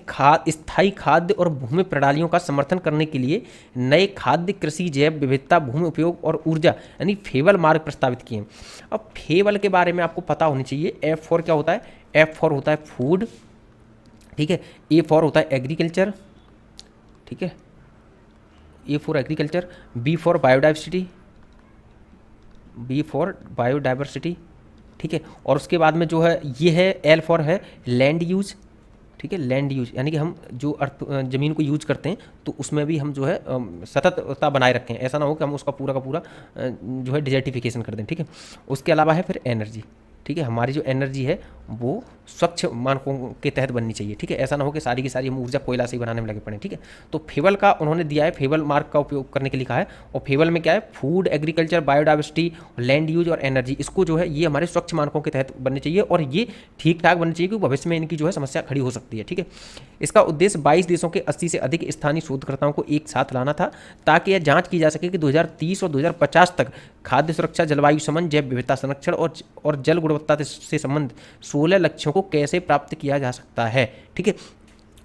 स्थायी खाद्य और भूमि प्रणालियों का समर्थन करने के लिए नए खाद्य, कृषि, जैव विविधता, भूमि उपयोग और ऊर्जा यानी फेवल मार्ग प्रस्तावित किए हैं। अब फेवल के बारे में आपको पता होनी चाहिए। F4 क्या होता है? F4 होता है फूड, ठीक है। A4 होता है एग्रीकल्चर, ठीक है, A4 agriculture. B4 biodiversity, B4 biodiversity, ठीक है। और उसके बाद में जो है ये है L4 है लैंड यूज, ठीक है, लैंड यूज यानी कि हम जो अर्थ ज़मीन को यूज करते हैं तो उसमें भी हम जो है सततता बनाए रखें, ऐसा ना हो कि हम उसका पूरा का पूरा जो है डिजर्टिफिकेशन कर दें, ठीक है। उसके अलावा है फिर एनर्जी, ठीक है, हमारी जो एनर्जी है वो स्वच्छ मानकों के तहत बननी चाहिए, ठीक है। ऐसा ना हो कि सारी की सारी हम ऊर्जा कोयला से ही बनाने में लगे पड़े, ठीक है। तो फेवल का उन्होंने दिया है, फेवल मार्क का उपयोग करने के लिए कहा है। और फेवल में क्या है? Food, agriculture, biodiversity, land use और एनर्जी, इसको जो है ये हमारे स्वच्छ मानकों के तहत बनने चाहिए और ये ठीक ठाक बननी चाहिए क्योंकि भविष्य में इनकी जो है समस्या खड़ी हो सकती है, ठीक है। इसका उद्देश्य 22 देशों के 80 से अधिक स्थानीय शोधकर्ताओं को एक साथ लाना था ताकि यह जांच की जा सके कि 2030 और 2050 तक खाद्य सुरक्षा, जलवायु समन, जैव विविधता संरक्षण और जल गुणवत्ता से संबंधित 16 लक्ष्यों को कैसे प्राप्त किया जा सकता है, ठीक है।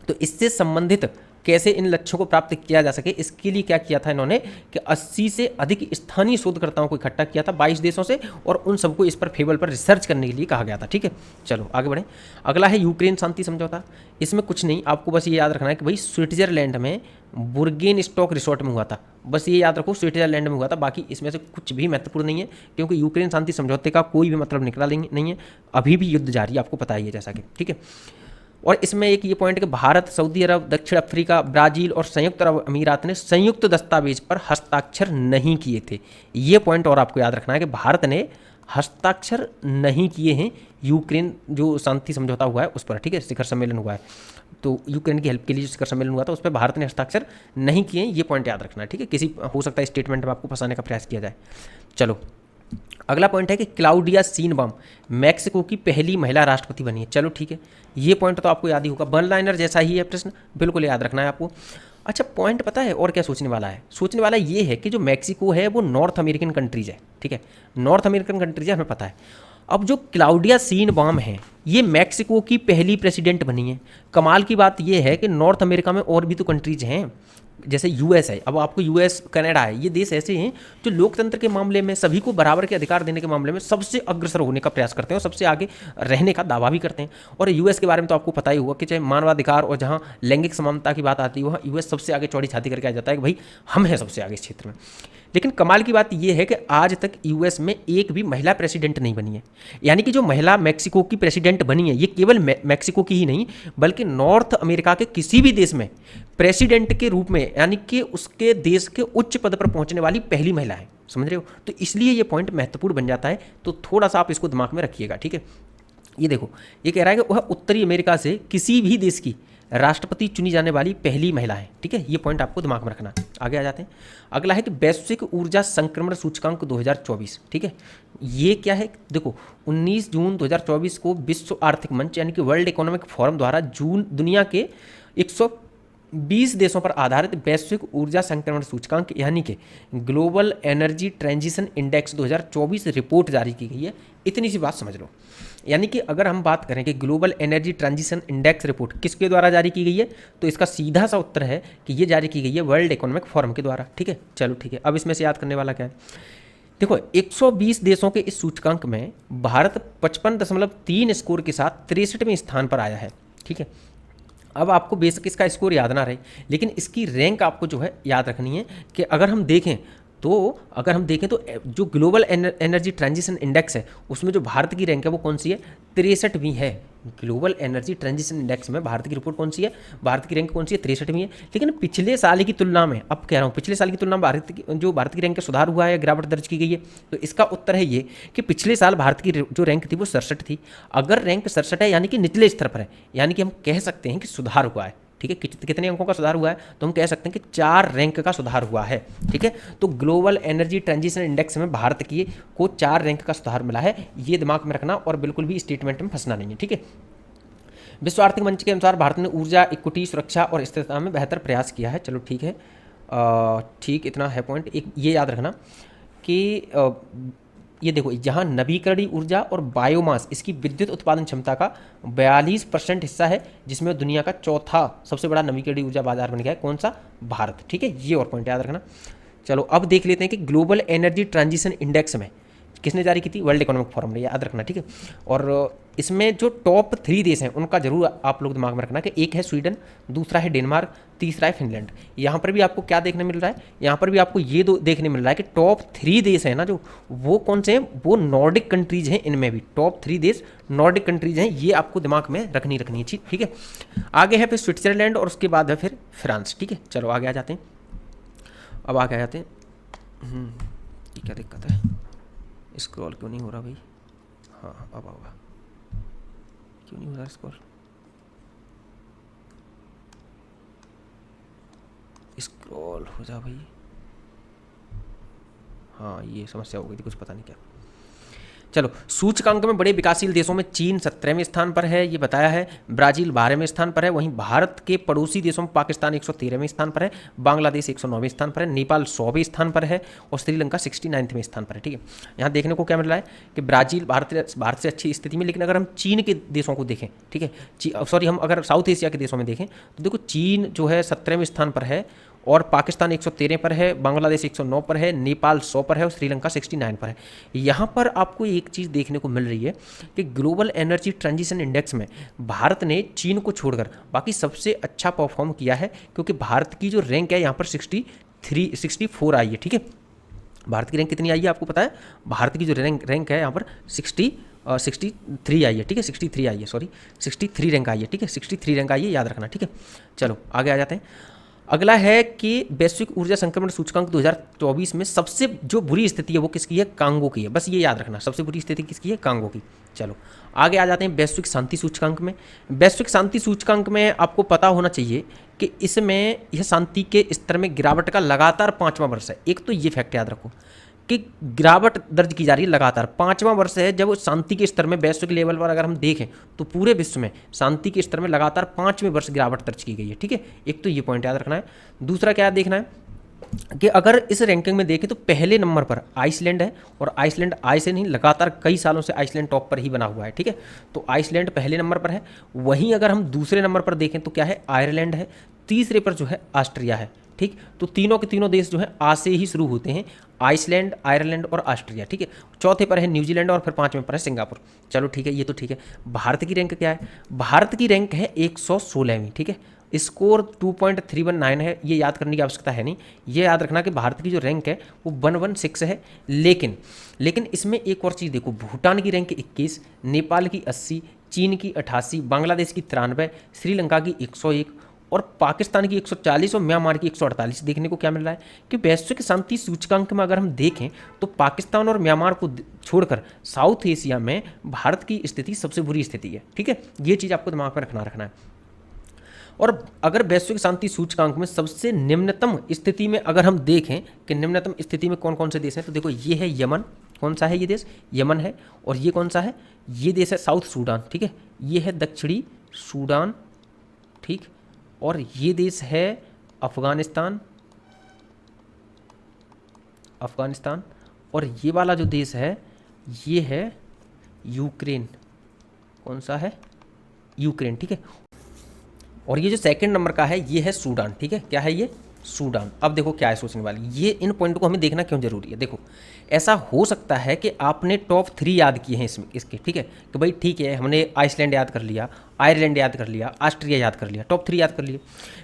तो इससे संबंधित कैसे इन लक्ष्यों को प्राप्त किया जा सके, इसके लिए क्या किया था इन्होंने कि 80 से अधिक स्थानीय शोधकर्ताओं को इकट्ठा किया था 22 देशों से और उन सबको इस पर फेवल पर रिसर्च करने के लिए कहा गया था, ठीक है। चलो आगे बढ़ें। अगला है यूक्रेन शांति समझौता। इसमें कुछ नहीं, आपको बस ये याद रखना है कि भाई स्विट्जरलैंड में बुर्गेन स्टॉक रिसोर्ट में हुआ था, बस ये याद रखो स्विट्जरलैंड में हुआ था। बाकी इसमें से कुछ भी महत्वपूर्ण नहीं है क्योंकि यूक्रेन शांति समझौते का कोई भी मतलब निकला नहीं है, अभी भी युद्ध जारी है, आपको पता ही है जैसा कि, ठीक है। और इसमें एक ये पॉइंट है कि भारत, सऊदी अरब, दक्षिण अफ्रीका, ब्राज़ील और संयुक्त अरब अमीरात ने संयुक्त दस्तावेज पर हस्ताक्षर नहीं किए थे। ये पॉइंट और आपको याद रखना है कि भारत ने हस्ताक्षर नहीं किए हैं यूक्रेन जो शांति समझौता हुआ है उस पर, ठीक है, शिखर सम्मेलन हुआ है तो यूक्रेन की हेल्प के लिए जो शिखर सम्मेलन हुआ था उस पर भारत ने हस्ताक्षर नहीं किए हैं, ये पॉइंट याद रखना है, ठीक है। किसी हो सकता है स्टेटमेंट में आपको फंसाने का प्रयास किया जाए। चलो अगला पॉइंट है कि क्लाउडिया शीनबाम मैक्सिको की पहली महिला राष्ट्रपति बनी है। चलो ठीक है, ये पॉइंट तो आपको याद ही होगा, वन लाइनर जैसा ही है प्रश्न, बिल्कुल याद रखना है आपको। अच्छा पॉइंट पता है और क्या सोचने वाला है? सोचने वाला ये है कि जो मैक्सिको है वो नॉर्थ अमेरिकन कंट्रीज है, ठीक है, नॉर्थ अमेरिकन कंट्रीज है, हमें पता है। अब जो क्लाउडिया शीनबाम है ये मैक्सिको की पहली प्रेसिडेंट बनी है। कमाल की बात ये है कि नॉर्थ अमेरिका में और भी तो कंट्रीज हैं, जैसे यूएस है, अब आपको यूएस, कनाडा है, ये देश ऐसे हैं जो लोकतंत्र के मामले में सभी को बराबर के अधिकार देने के मामले में सबसे अग्रसर होने का प्रयास करते हैं और सबसे आगे रहने का दावा भी करते हैं। और यूएस के बारे में तो आपको पता ही होगा कि चाहे मानवाधिकार और जहाँ लैंगिक समानता की बात आती है वहाँ यूएस सबसे आगे चौड़ी छाती करके आ जाता है कि भाई हम हैं सबसे आगे इस क्षेत्र में। लेकिन कमाल की बात यह है कि आज तक यूएस में एक भी महिला प्रेसिडेंट नहीं बनी है। यानी कि जो महिला मैक्सिको की प्रेसिडेंट बनी है ये केवल मैक्सिको की ही नहीं बल्कि नॉर्थ अमेरिका के किसी भी देश में प्रेसिडेंट के रूप में, यानी कि उसके देश के उच्च पद पर पहुंचने वाली पहली महिला है। समझ रहे हो? तो इसलिए ये पॉइंट महत्वपूर्ण बन जाता है, तो थोड़ा सा आप इसको दिमाग में रखिएगा, ठीक है। ये देखो, ये कह रहा है कि वह उत्तरी अमेरिका से किसी भी देश की राष्ट्रपति चुनी जाने वाली पहली महिला है, ठीक है। ये पॉइंट आपको दिमाग में रखना है। आगे आ जाते हैं। अगला है कि वैश्विक ऊर्जा संक्रमण सूचकांक 2024, ठीक है। ये क्या है? देखो 19 जून 2024 को विश्व आर्थिक मंच यानी कि वर्ल्ड इकोनॉमिक फोरम द्वारा दुनिया के 120 देशों पर आधारित वैश्विक ऊर्जा संक्रमण सूचकांक यानी कि global energy transition index 2024 report जारी की गई है। इतनी सी बात समझ लो। यानी कि अगर हम बात करें कि global energy transition index report किसके द्वारा जारी की गई है, तो इसका सीधा सा उत्तर है कि ये जारी की गई है वर्ल्ड इकोनॉमिक फोरम के द्वारा। ठीक है, चलो ठीक है। अब इसमें से याद करने वाला क्या है, देखो 120 देशों के इस सूचकांक में भारत 55.3 स्कोर के साथ 63वें स्थान पर आया है। ठीक है, अब आपको बेसिक इसका स्कोर याद ना रहे, लेकिन इसकी रैंक आपको जो है याद रखनी है कि अगर हम देखें तो जो ग्लोबल एनर्जी ट्रांजिशन इंडेक्स है उसमें जो भारत की रैंक है वो कौन सी है, 63वीं है। ग्लोबल एनर्जी ट्रांजिशन इंडेक्स में भारत की रिपोर्ट कौन सी है, भारत की रैंक कौन सी है, 63वीं है। लेकिन पिछले साल की तुलना में, अब कह रहा हूँ पिछले साल की तुलना में भारत की रैंक का सुधार हुआ है, गिरावट दर्ज की गई है। तो इसका उत्तर है ये कि पिछले साल भारत की जो रैंक थी वो 67 थी। अगर रैंक 67 है यानी कि निचले स्तर पर है, यानी कि हम कह सकते हैं कि सुधार हुआ है। ठीक है, कितने अंकों का सुधार हुआ है, तो हम कह सकते हैं कि 4 रैंक का सुधार हुआ है। ठीक है, तो ग्लोबल एनर्जी ट्रांजिशन इंडेक्स में भारत की को 4 रैंक का सुधार मिला है, ये दिमाग में रखना और बिल्कुल भी स्टेटमेंट में फंसना नहीं है। ठीक है, विश्व आर्थिक मंच के अनुसार भारत ने ऊर्जा, इक्विटी, सुरक्षा और स्थिरता में बेहतर प्रयास किया है। चलो ठीक है, ठीक इतना है पॉइंट। एक ये याद रखना कि ये देखो यहाँ नवीकरणीय ऊर्जा और बायोमास इसकी विद्युत उत्पादन क्षमता का 42% हिस्सा है, जिसमें दुनिया का चौथा सबसे बड़ा नवीकरणीय ऊर्जा बाजार बन गया है। कौन सा, भारत। ठीक है, ये और पॉइंट याद रखना। चलो अब देख लेते हैं कि ग्लोबल एनर्जी ट्रांजिशन इंडेक्स में किसने जारी की थी, वर्ल्ड इकोनॉमिक फोरम ने, याद रखना। ठीक है, और इसमें जो टॉप 3 देश हैं उनका जरूर आप लोग दिमाग में रखना कि एक है स्वीडन, दूसरा है डेनमार्क, तीसरा है फिनलैंड। यहाँ पर भी आपको क्या देखने मिल रहा है, यहाँ पर भी आपको ये दो देखने मिल रहा है कि टॉप 3 देश हैं ना जो, वो कौन से हैं, वो नॉर्डिक कंट्रीज हैं। इनमें भी टॉप 3 देश नॉर्डिक कंट्रीज हैं, ये आपको दिमाग में रखनी है चीज। ठीक है, आगे है फिर स्विट्जरलैंड और उसके बाद है फिर फ्रांस। ठीक है, चलो आगे आ जाते हैं। अब आगे आ जाते हैं। ये क्या दिक्कत है, स्क्रॉल क्यों नहीं हो रहा भाई, हाँ अब होगा, क्यों नहीं हो रहा स्क्रॉल, स्क्रॉल हो जा भाई, हाँ ये समस्या हो गई थी कुछ, पता नहीं क्या। चलो सूचकांक में बड़े विकासशील देशों में चीन 17वें स्थान पर है, ये बताया है। ब्राजील 12वें स्थान पर है। वहीं भारत के पड़ोसी देशों में पाकिस्तान 113वें स्थान पर है, बांग्लादेश 109वें स्थान पर है, नेपाल 100वें स्थान पर है और श्रीलंका 69वें स्थान पर है। ठीक है, यहाँ देखने को क्या मिल रहा है कि ब्राजील भारत से अच्छी स्थिति में, लेकिन अगर हम चीन के देशों को देखें, ठीक है सॉरी, हम अगर साउथ एशिया के देशों में देखें तो देखो चीन जो है 17वें स्थान पर है और पाकिस्तान 113 पर है, बांग्लादेश 109 पर है, नेपाल 100 पर है और श्रीलंका 69 पर है। यहाँ पर आपको एक चीज़ देखने को मिल रही है कि ग्लोबल एनर्जी ट्रांजिशन इंडेक्स में भारत ने चीन को छोड़कर बाकी सबसे अच्छा परफॉर्म किया है, क्योंकि भारत की जो रैंक है यहाँ पर 64 आई है। ठीक है, भारत की रैंक कितनी आई है आपको पता है, भारत की जो रैंक है यहाँ पर 63 आई है। ठीक है, 63 आई है, सॉरी 63 रैंक आई है। ठीक है, 63 रैंक आई है, याद रखना। ठीक है, चलो आगे आ जाते हैं। अगला है कि वैश्विक ऊर्जा संक्रमण सूचकांक 2024 में सबसे जो बुरी स्थिति है वो किसकी है, कांगो की है। बस ये याद रखना, सबसे बुरी स्थिति किसकी है, कांगो की। चलो आगे आ जाते हैं वैश्विक शांति सूचकांक में। वैश्विक शांति सूचकांक में आपको पता होना चाहिए कि इसमें यह शांति के स्तर में गिरावट का लगातार 5वां वर्ष है। एक तो ये फैक्ट याद रखो कि गिरावट दर्ज की जा रही है लगातार, 5वां वर्ष है जब शांति के स्तर में वैश्विक लेवल पर अगर हम देखें तो पूरे विश्व में शांति के स्तर में लगातार 5वें वर्ष गिरावट दर्ज की गई है। ठीक है, एक तो ये पॉइंट याद रखना है। दूसरा क्या देखना है कि अगर इस रैंकिंग में देखें तो पहले नंबर पर आइसलैंड है, और आइसलैंड आय से नहीं लगातार कई सालों से आइसलैंड टॉप पर ही बना हुआ है। ठीक है, तो आइसलैंड पहले नंबर पर है। वहीं अगर हम दूसरे नंबर पर देखें तो क्या है, आयरलैंड है। तीसरे पर जो है ऑस्ट्रिया है। ठीक, तो तीनों के तीनों देश जो है आ से ही शुरू होते हैं, आइसलैंड, आयरलैंड और ऑस्ट्रिया। ठीक है, चौथे पर है न्यूजीलैंड और फिर 5वें पर है सिंगापुर। चलो ठीक है, ये तो ठीक है। भारत की रैंक क्या है, भारत की रैंक है 116वीं। ठीक है, स्कोर 2.319 है, ये याद करने की आवश्यकता है नहीं। ये याद रखना कि भारत की जो रैंक है वो 116 है। लेकिन इसमें एक और चीज़ देखो, भूटान की रैंक 21, नेपाल की 80, चीन की 88, बांग्लादेश की 93, श्रीलंका की 101 और पाकिस्तान की 140 और म्यांमार की 148। देखने को क्या मिल रहा है कि वैश्विक शांति सूचकांक में अगर हम देखें तो पाकिस्तान और म्यांमार को छोड़कर साउथ एशिया में भारत की स्थिति सबसे बुरी स्थिति है। ठीक है, ये चीज़ आपको दिमाग में रखना है। और अगर वैश्विक शांति सूचकांक में सबसे निम्नतम स्थिति में अगर हम देखें कि निम्नतम स्थिति में कौन कौन से देश हैं, तो देखो ये है यमन। कौन सा है ये देश, यमन है। और ये कौन सा है, ये देश है साउथ सूडान। ठीक है, ये है दक्षिणी सूडान। ठीक, और ये देश है अफगानिस्तान। और ये वाला जो देश है ये है यूक्रेन। कौन सा है, यूक्रेन, ठीक है। और ये जो सेकंड नंबर का है ये है सूडान, ठीक है, क्या है ये, सूडान। अब देखो क्या है सोचने वाली, ये इन पॉइंट को हमें देखना क्यों जरूरी है। देखो ऐसा हो सकता है कि आपने टॉप 3 याद किए हैं इसमें इसके, ठीक है, कि भाई ठीक है हमने आइसलैंड याद कर लिया, आयरलैंड याद कर लिया, ऑस्ट्रिया याद कर लिया, टॉप 3 याद कर लिए,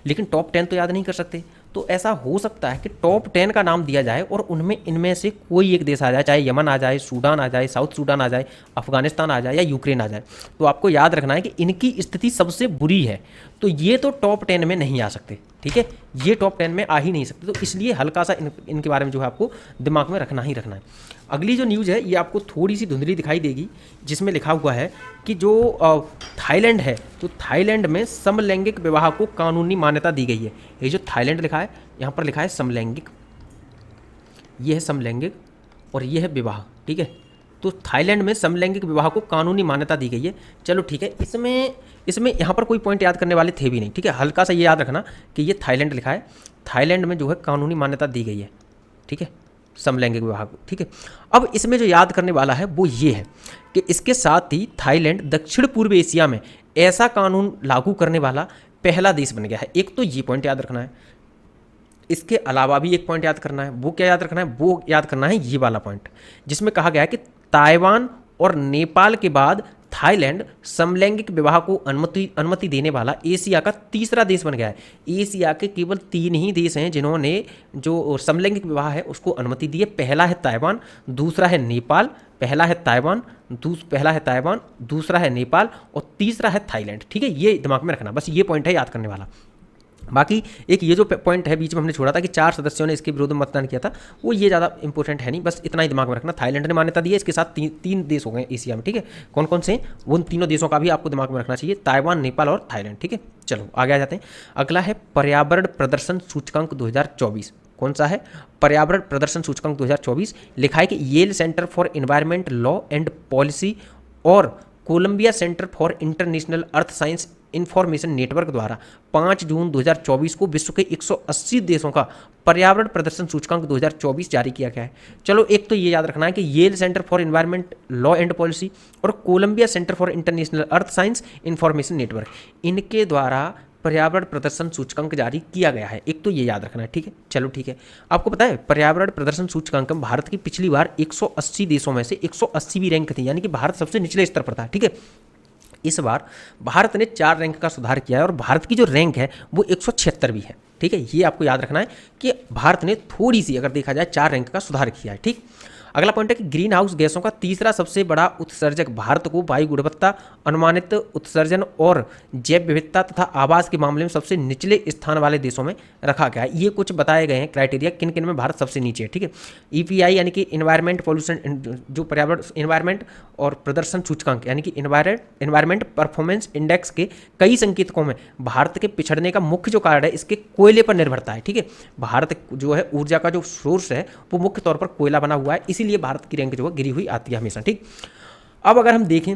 लेकिन टॉप 10 तो याद नहीं कर सकते। तो ऐसा हो सकता है कि टॉप 10 का नाम दिया जाए और उनमें इनमें से कोई एक देश आ जाए, चाहे यमन आ जाए, सूडान आ जाए, साउथ सूडान आ जाए, अफगानिस्तान आ जाए या यूक्रेन आ जाए। तो आपको याद रखना है कि इनकी स्थिति सबसे बुरी है, तो ये तो टॉप 10 में नहीं आ सकते, ठीक है, ये टॉप 10 में आ ही नहीं सकते। तो इसलिए हल्का सा इनके बारे में जो है आपको दिमाग में रखना ही रखना है। अगली जो न्यूज़ है ये आपको थोड़ी सी धुंधली दिखाई देगी, जिसमें लिखा हुआ है कि जो थाईलैंड है, तो थाईलैंड में समलैंगिक विवाह को कानूनी मान्यता दी गई है। ये जो थाईलैंड लिखा है यहाँ पर लिखा है समलैंगिक, ये है समलैंगिक और ये है विवाह, ठीक है। तो थाईलैंड में समलैंगिक विवाह को कानूनी मान्यता दी गई है। चलो ठीक है, इसमें यहाँ पर कोई पॉइंट याद करने वाले थे भी नहीं, ठीक है, हल्का सा ये याद रखना कि ये थाईलैंड लिखा है, थाईलैंड में जो है कानूनी मान्यता दी गई है, ठीक है, समलैंगिक विवाह को, ठीक है। अब इसमें जो याद करने वाला है वो ये है कि इसके साथ ही थाईलैंड दक्षिण पूर्व एशिया में ऐसा कानून लागू करने वाला पहला देश बन गया है। एक तो ये पॉइंट याद रखना है, इसके अलावा भी एक पॉइंट याद करना है। वो क्या याद रखना है, वो याद करना है ये वाला पॉइंट, जिसमें कहा गया है कि ताइवान और नेपाल के बाद थाईलैंड समलैंगिक विवाह को अनुमति देने वाला एशिया का तीसरा देश बन गया है। एशिया के केवल 3 ही देश हैं जिन्होंने जो समलैंगिक विवाह है उसको अनुमति दी है। पहला है ताइवान, दूसरा है नेपाल, पहला है ताइवान, दूसरा है नेपाल और तीसरा है थाईलैंड, ठीक है। ये दिमाग में रखना, बस ये पॉइंट है याद करने वाला। बाकी एक ये जो पॉइंट है बीच में हमने छोड़ा था कि 4 सदस्यों ने इसके विरोध में मतदान किया था, वो ये ज़्यादा इंपॉर्टेंट है नहीं, बस इतना ही दिमाग में रखना। थाईलैंड ने मान्यता दी है, इसके साथ तीन देश हो गए एशिया में, ठीक है। कौन कौन से, उन तीनों देशों का भी आपको दिमाग में रखना चाहिए, ताइवान, नेपाल और थाईलैंड, ठीक है। चलो आगे आ जाते हैं। अगला है पर्यावरण प्रदर्शन सूचकांक 2024। कौन सा है, पर्यावरण प्रदर्शन सूचकांक 2024। लिखा है कि Yale Center for Environment Law and Policy और Columbia Center for International Earth Science Information Network द्वारा 5 जून 2024 को विश्व के 180 देशों का पर्यावरण प्रदर्शन सूचकांक 2024 जारी किया गया है। चलो एक तो ये याद रखना है कि Yale Center for Environment Law and Policy और Columbia Center for International Earth Science Information Network, इनके द्वारा पर्यावरण प्रदर्शन सूचकांक जारी किया गया है। एक तो ये याद रखना है, ठीक है। चलो ठीक है, आपको पता है पर्यावरण प्रदर्शन सूचकांक में भारत की पिछली बार 180 देशों में से 180वीं रैंक थी, यानी कि भारत सबसे निचले स्तर पर था, ठीक है। इस बार भारत ने 4 रैंक का सुधार किया है और भारत की जो रैंक है वो 176वीं है, ठीक है। ये आपको याद रखना है कि भारत ने थोड़ी सी अगर देखा जाए 4 रैंक का सुधार किया है, ठीक। अगला पॉइंट है कि ग्रीन हाउस गैसों का तीसरा सबसे बड़ा उत्सर्जक भारत को वायु गुणवत्ता, अनुमानित उत्सर्जन और जैव विविधता तथा आवास के मामले में सबसे निचले स्थान वाले देशों में रखा गया है। ये कुछ बताए गए हैं क्राइटेरिया किन किन में भारत सबसे नीचे है, ठीक है। EPI यानी कि इन्वायरमेंट पॉल्यूशन, जो पर्यावरण इन्वायरमेंट और प्रदर्शन सूचकांक यानी कि इन्वायरमेंट परफॉर्मेंस इंडेक्स के कई संकेतकों में भारत के पिछड़ने का मुख्य जो कारण है इसके कोयले पर निर्भरता है, ठीक है। भारत जो है ऊर्जा का जो सोर्स है वो मुख्य तौर पर कोयला बना हुआ है, इसीलिए भारत की रैंक जो है गिरी हुई आती है हमेशा, ठीक। अब अगर हम देखें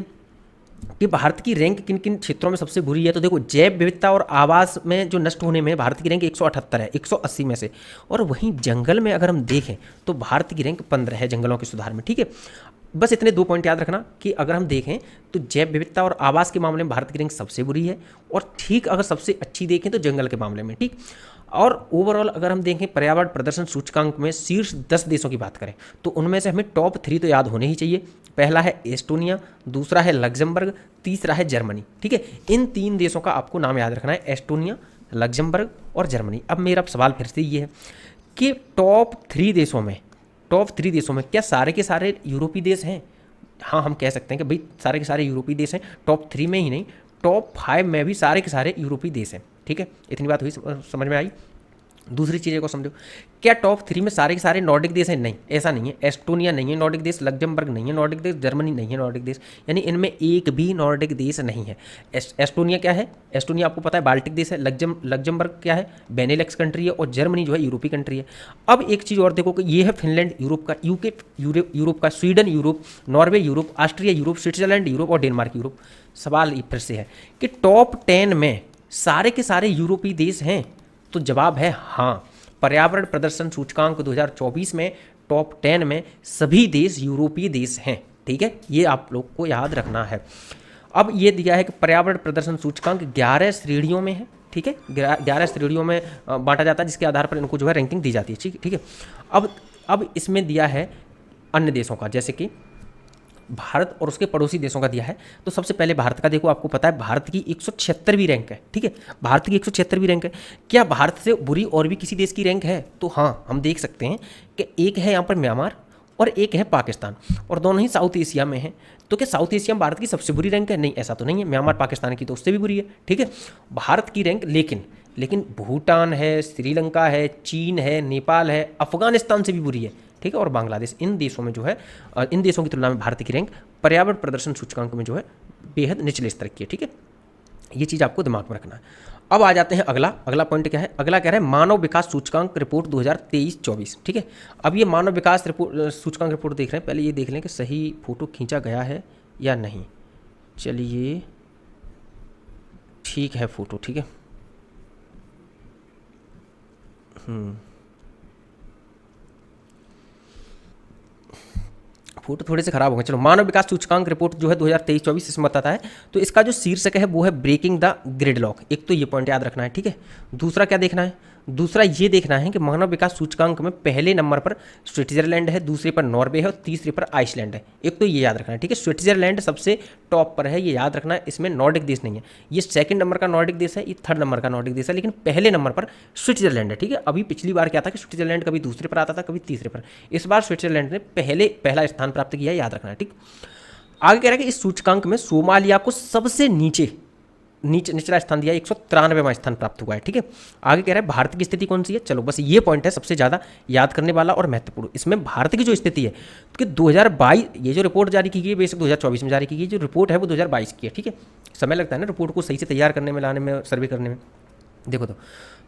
कि भारत की रैंक किन किन क्षेत्रों में सबसे बुरी है, तो देखो जैव विविधता और आवास में जो नष्ट होने में भारत की रैंक 178 है 180 में से, और वहीं जंगल में अगर हम देखें तो भारत की रैंक 15 है जंगलों के सुधार में, ठीक है। बस इतने 2 पॉइंट याद रखना कि अगर हम देखें तो जैव विविधता और आवास के मामले में भारत की रैंक सबसे बुरी है, और ठीक अगर सबसे अच्छी देखें तो जंगल के मामले में, ठीक। और ओवरऑल अगर हम देखें पर्यावरण प्रदर्शन सूचकांक में शीर्ष 10 देशों की बात करें तो उनमें से हमें टॉप 3 तो याद होने ही चाहिए। पहला है एस्टोनिया, दूसरा है लग्जमबर्ग, तीसरा है जर्मनी, ठीक है। इन 3 देशों का आपको नाम याद रखना है, एस्टोनिया, लग्जमबर्ग और जर्मनी। अब मेरा सवाल फिर से ये है कि टॉप 3 देशों में क्या सारे के सारे यूरोपीय देश हैं? हाँ, हम कह सकते हैं कि भाई सारे के सारे यूरोपीय देश हैं, टॉप 3 में ही नहीं टॉप 5 में भी सारे के सारे यूरोपीय देश हैं, ठीक है। इतनी बात हुई, समझ में आई। दूसरी चीज़ें को समझो, क्या टॉप 3 में सारे के सारे नॉर्डिक देश हैं? नहीं, ऐसा नहीं है। एस्टोनिया नहीं है नॉर्डिक देश, लग्जमबर्ग नहीं है नॉर्डिक देश, जर्मनी नहीं है नॉर्डिक देश, यानी इनमें एक भी नॉर्डिक देश नहीं है। एस्टोनिया क्या है? एस्टोनिया आपको पता है बाल्टिक देश है। लग्जमबर्ग क्या है? बेनेलेक्स कंट्री है। और जर्मनी जो है यूरोपीय कंट्री है। अब एक चीज़ और देखो कि ये है फिनलैंड यूरोप का, यूके यूरोप का, Sweden Europe, Norway Europe, Austria Europe, Switzerland Europe और डेनमार्क यूरोप। सवाल फिर से है कि टॉप 10 में सारे के सारे यूरोपीय देश हैं? तो जवाब है हाँ। पर्यावरण प्रदर्शन सूचकांक 2024 में टॉप 10 में सभी देश यूरोपीय देश हैं, ठीक है। ये आप लोग को याद रखना है। अब ये दिया है कि पर्यावरण प्रदर्शन सूचकांक 11 श्रेणियों में है, ठीक है, 11 श्रेणियों में बांटा जाता है, जिसके आधार पर इनको जो है रैंकिंग दी जाती है, ठीक है। अब इसमें दिया है अन्य देशों का, जैसे कि भारत और उसके पड़ोसी देशों का दिया है। तो सबसे पहले भारत का देखो, आपको पता है भारत की 176वीं रैंक है, ठीक है, भारत की 176वीं रैंक है। क्या भारत से बुरी और भी किसी देश की रैंक है? तो हाँ, हम देख सकते हैं कि एक है यहाँ पर म्यांमार और एक है पाकिस्तान, और दोनों ही साउथ एशिया में हैं। तो क्या साउथ एशिया में भारत की सबसे बुरी रैंक है? नहीं, ऐसा तो नहीं है। म्यांमार पाकिस्तान की तो उससे भी बुरी है, ठीक है, भारत की रैंक। लेकिन भूटान है, श्रीलंका है, चीन है, नेपाल है, अफगानिस्तान से भी बुरी है, ठीक है, और बांग्लादेश। इन देशों में जो है, इन देशों की तुलना में भारत की रैंक पर्यावरण प्रदर्शन सूचकांक में जो है बेहद निचले स्तर की है, ठीक है। ये चीज़ आपको दिमाग में रखना है। अब आ जाते हैं अगला पॉइंट क्या है? अगला कह रहे हैं मानव विकास सूचकांक रिपोर्ट 2023-24, ठीक है। अब ये मानव विकास सूचकांक रिपोर्ट देख रहे हैं, पहले ये देख लें कि सही फोटो खींचा गया है या नहीं। चलिए, ठीक है फोटो, ठीक है। फोटो थोड़े से खराब हो गए। चलो, मानव विकास सूचकांक रिपोर्ट जो है 2023-24 इसमें बताता है। तो इसका जो शीर्षक है वो है ब्रेकिंग द ग्रिड लॉक। एक तो ये पॉइंट याद रखना है, ठीक है। दूसरा क्या देखना है? दूसरा ये देखना है कि मानव विकास सूचकांक में पहले नंबर पर स्विट्जरलैंड है, दूसरे पर नॉर्वे है और तीसरे पर आइसलैंड है। एक तो ये याद रखना है, ठीक है। स्विट्जरलैंड सबसे टॉप पर है, ये याद रखना है। इसमें नॉर्डिक देश नहीं है, ये सेकंड नंबर का नॉर्डिक देश है, ये थर्ड नंबर का नॉर्डिक देश है, लेकिन पहले नंबर पर स्विट्जरलैंड है, ठीक है। अभी पिछली बार क्या था कि स्विट्जरलैंड कभी दूसरे पर आता था, कभी तीसरे पर। इस बार स्विट्जरलैंड ने पहला स्थान प्राप्त किया है, याद रखना है, ठीक। आगे कह रहा है कि इस सूचकांक में सोमालिया को सबसे निचला स्थान दिया, 193वां स्थान प्राप्त हुआ है, ठीक है। आगे कह रहा है भारत की स्थिति कौन सी है? चलो, बस ये पॉइंट है सबसे ज़्यादा याद करने वाला और महत्वपूर्ण। इसमें भारत की जो स्थिति है कि 2022, ये जो रिपोर्ट जारी की गई है बेशक 2024 में जारी की गई, जो रिपोर्ट है वो 2022 की है, ठीक है। समय लगता है ना रिपोर्ट को सही से तैयार करने में, लाने में, सर्वे करने में। देखो तो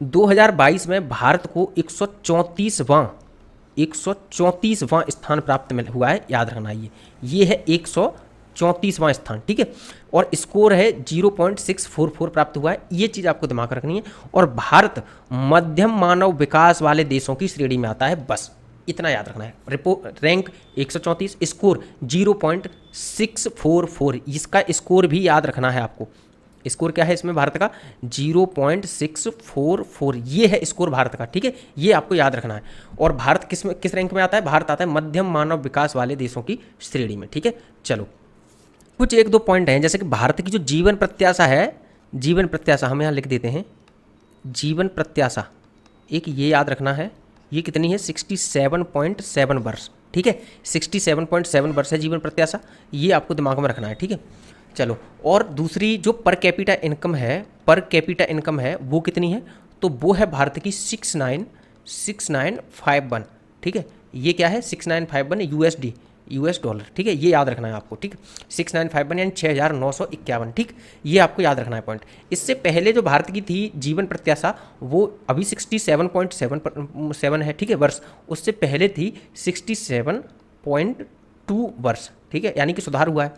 2022 में भारत को 134वां स्थान प्राप्त हुआ है, याद रखना। ये है 134वां स्थान, ठीक है। और स्कोर है 0.644 प्राप्त हुआ है, ये चीज़ आपको दिमाग रखनी है। और भारत मध्यम मानव विकास वाले देशों की श्रेणी में आता है, बस इतना याद रखना है। रैंक 134, स्कोर 0.644, इसका स्कोर भी याद रखना है आपको। स्कोर क्या है इसमें भारत का? 0.644, ये है स्कोर भारत का, ठीक है, ये आपको याद रखना है। और भारत किस रैंक में आता है? भारत आता है मध्यम मानव विकास वाले देशों की श्रेणी में, ठीक है। चलो, कुछ एक दो पॉइंट हैं, जैसे कि भारत की जो जीवन प्रत्याशा है, जीवन प्रत्याशा हम यहाँ लिख देते हैं, जीवन प्रत्याशा एक ये याद रखना है, ये कितनी है? 67.7 वर्ष, ठीक है, 67.7 वर्ष है जीवन प्रत्याशा, ये आपको दिमाग में रखना है, ठीक है। चलो, और दूसरी जो पर कैपिटा इनकम है वो कितनी है? तो वो है भारत की 6951, ठीक है। ये क्या है? 6951 यूएस डॉलर, ठीक है, ये याद रखना है आपको, ठीक। 6951 यानी 6951, ठीक, ये आपको याद रखना है पॉइंट। इससे पहले जो भारत की थी जीवन प्रत्याशा, वो अभी 67.7 है, ठीक है, वर्ष। उससे पहले थी 67.2 वर्ष, ठीक है, यानी कि सुधार हुआ है।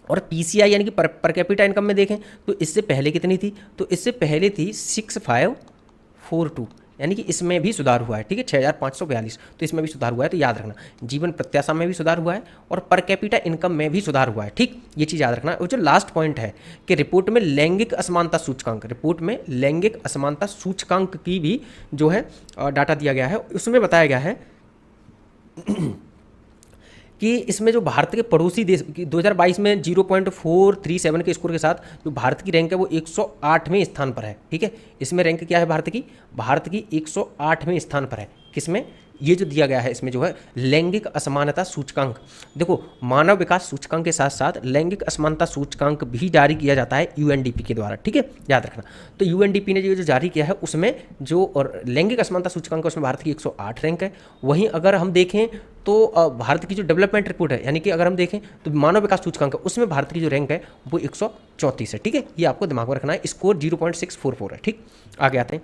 और पीसीआई यानी कि पर कैपिटा इनकम में देखें तो इससे पहले कितनी थी? तो इससे पहले थी 6542, यानी कि इसमें भी सुधार हुआ है, ठीक है, 6542, तो इसमें भी सुधार हुआ है। तो याद रखना, जीवन प्रत्याशा में भी सुधार हुआ है और पर कैपिटा इनकम में भी सुधार हुआ है, ठीक, ये चीज़ याद रखना। और जो लास्ट पॉइंट है कि रिपोर्ट में लैंगिक असमानता सूचकांक की भी जो है डाटा दिया गया है, उसमें बताया गया है कि इसमें जो भारत के पड़ोसी देश 2022 में 0.437 के स्कोर के साथ जो भारत की रैंक है वो 108वें स्थान पर है, ठीक है। इसमें रैंक क्या है भारत की? भारत की 108वें स्थान पर है। किसमें? ये जो दिया गया है इसमें जो है लैंगिक असमानता सूचकांक। देखो, मानव विकास सूचकांक के साथ साथ लैंगिक असमानता सूचकांक भी जारी किया जाता है यूएनडीपी के द्वारा, ठीक है, याद रखना। तो यूएनडीपी ने जो जारी किया है उसमें जो और लैंगिक असमानता सूचकांक है उसमें भारत की 108 रैंक है। वहीं अगर हम देखें तो भारत की जो डेवलपमेंट रिपोर्ट है, यानी कि अगर हम देखें तो मानव विकास सूचकांक है उसमें भारत की जो रैंक है वो 134 है, ठीक है, ये आपको दिमाग में रखना है। स्कोर 0.644 है, ठीक। आगे आते हैं,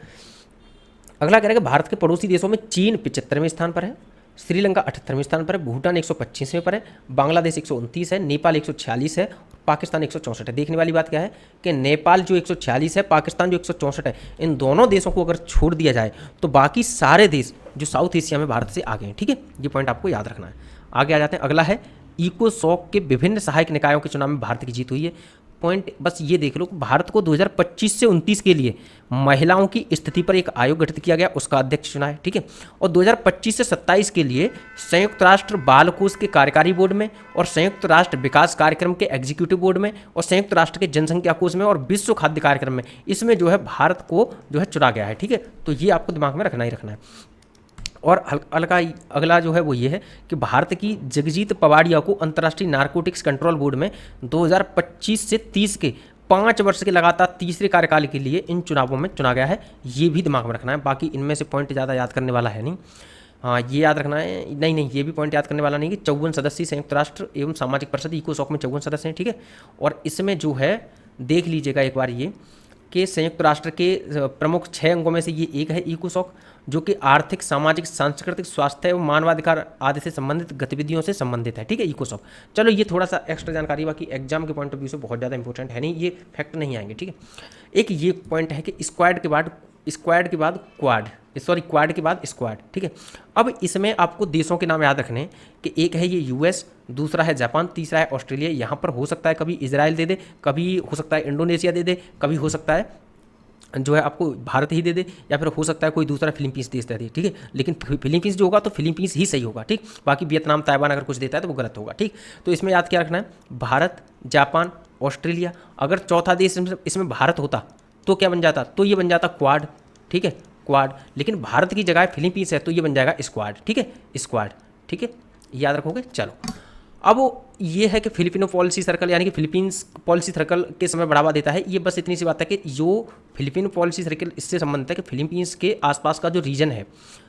अगला कह रहा है कि भारत के पड़ोसी देशों में चीन 75वें स्थान पर है, श्रीलंका 78वें स्थान पर है, भूटान 125वें पर है, बांग्लादेश 129 है, नेपाल 146 है, पाकिस्तान 164 है। देखने वाली बात क्या है कि नेपाल जो 146 है, पाकिस्तान जो 164 है, इन दोनों देशों को अगर छोड़ दिया जाए तो बाकी सारे देश जो साउथ एशिया में भारत से आगे हैं, ठीक है, ये पॉइंट आपको याद रखना है। आगे आ जाते हैं, अगला है इकोसॉक के विभिन्न सहायक निकायों के चुनाव में भारत की जीत हुई है। पॉइंट बस ये देख लो, भारत को 2025 से 29 के लिए महिलाओं की स्थिति पर एक आयोग गठित किया गया, उसका अध्यक्ष चुना है, ठीक है। और 2025 से 27 के लिए संयुक्त राष्ट्र बाल कोष के कार्यकारी बोर्ड में और संयुक्त राष्ट्र विकास कार्यक्रम के एग्जीक्यूटिव बोर्ड में और संयुक्त राष्ट्र के जनसंख्या कोष में और विश्व खाद्य कार्यक्रम में, इसमें जो है भारत को जो है चुना गया है, ठीक है। तो ये आपको दिमाग में रखना ही रखना है। और अगला जो है वो ये है कि भारत की जगजीत पवाडिया को अंतर्राष्ट्रीय नारकोटिक्स कंट्रोल बोर्ड में 2025 से 30 के 5 वर्ष के लगातार तीसरे कार्यकाल के लिए इन चुनावों में चुना गया है। ये भी दिमाग में रखना है। बाकी इनमें से पॉइंट ज़्यादा याद करने वाला है नहीं। हाँ, ये याद रखना है, नहीं ये भी पॉइंट याद करने वाला नहीं कि 54 सदस्यीय संयुक्त राष्ट्र एवं सामाजिक परिषद इकोसॉक में 54 सदस्य हैं, ठीक है। और इसमें जो है देख लीजिएगा एक बार ये कि संयुक्त राष्ट्र के प्रमुख 6 अंगों में से ये एक है इकोसॉक, जो कि आर्थिक, सामाजिक, सांस्कृतिक, स्वास्थ्य एवं मानवाधिकार आदि से संबंधित गतिविधियों से संबंधित है, ठीक है, इकोसॉक। चलो ये थोड़ा सा एक्स्ट्रा जानकारी, बाकी एग्जाम के पॉइंट ऑफ व्यू से बहुत ज़्यादा इंपॉर्टेंट है नहीं, ये फैक्ट नहीं आएंगे, ठीक है। एक ये पॉइंट है कि क्वाड के बाद क्वाड के बाद स्क्वाड, ठीक है। अब इसमें आपको देशों के नाम याद रखने हैं कि एक है ये यूएस, दूसरा है जापान, तीसरा है ऑस्ट्रेलिया। यहाँ पर हो सकता है कभी इजराइल दे दे, कभी हो सकता है इंडोनेशिया दे दे, कभी हो सकता है जो है आपको भारत ही दे दे, या फिर हो सकता है कोई दूसरा फिलीपींस देश दे दे, ठीक है। लेकिन फिलीपींस जो होगा तो फिलीपींस ही सही होगा, ठीक। बाकी वियतनाम, ताइवान अगर कुछ देता है तो वो गलत होगा, ठीक। तो इसमें याद क्या रखना है, भारत, जापान, ऑस्ट्रेलिया। अगर चौथा देश इसमें भारत होता तो क्या बन जाता, तो ये बन जाता क्वाड, ठीक है, क्वाड। लेकिन भारत की जगह फिलीपींस है तो ये बन जाएगा स्क्वाड, ठीक है, स्क्वाड, ठीक है, याद रखोगे। चलो अब ये है कि फिलिपिनो पॉलिसी सर्कल यानी कि फिलीपींस पॉलिसी सर्कल के समय बढ़ावा देता है। ये बस इतनी सी बात है कि जो फिलिपिनो पॉलिसी सर्कल इससे संबंधित है कि फिलीपींस के आसपास का जो रीजन है,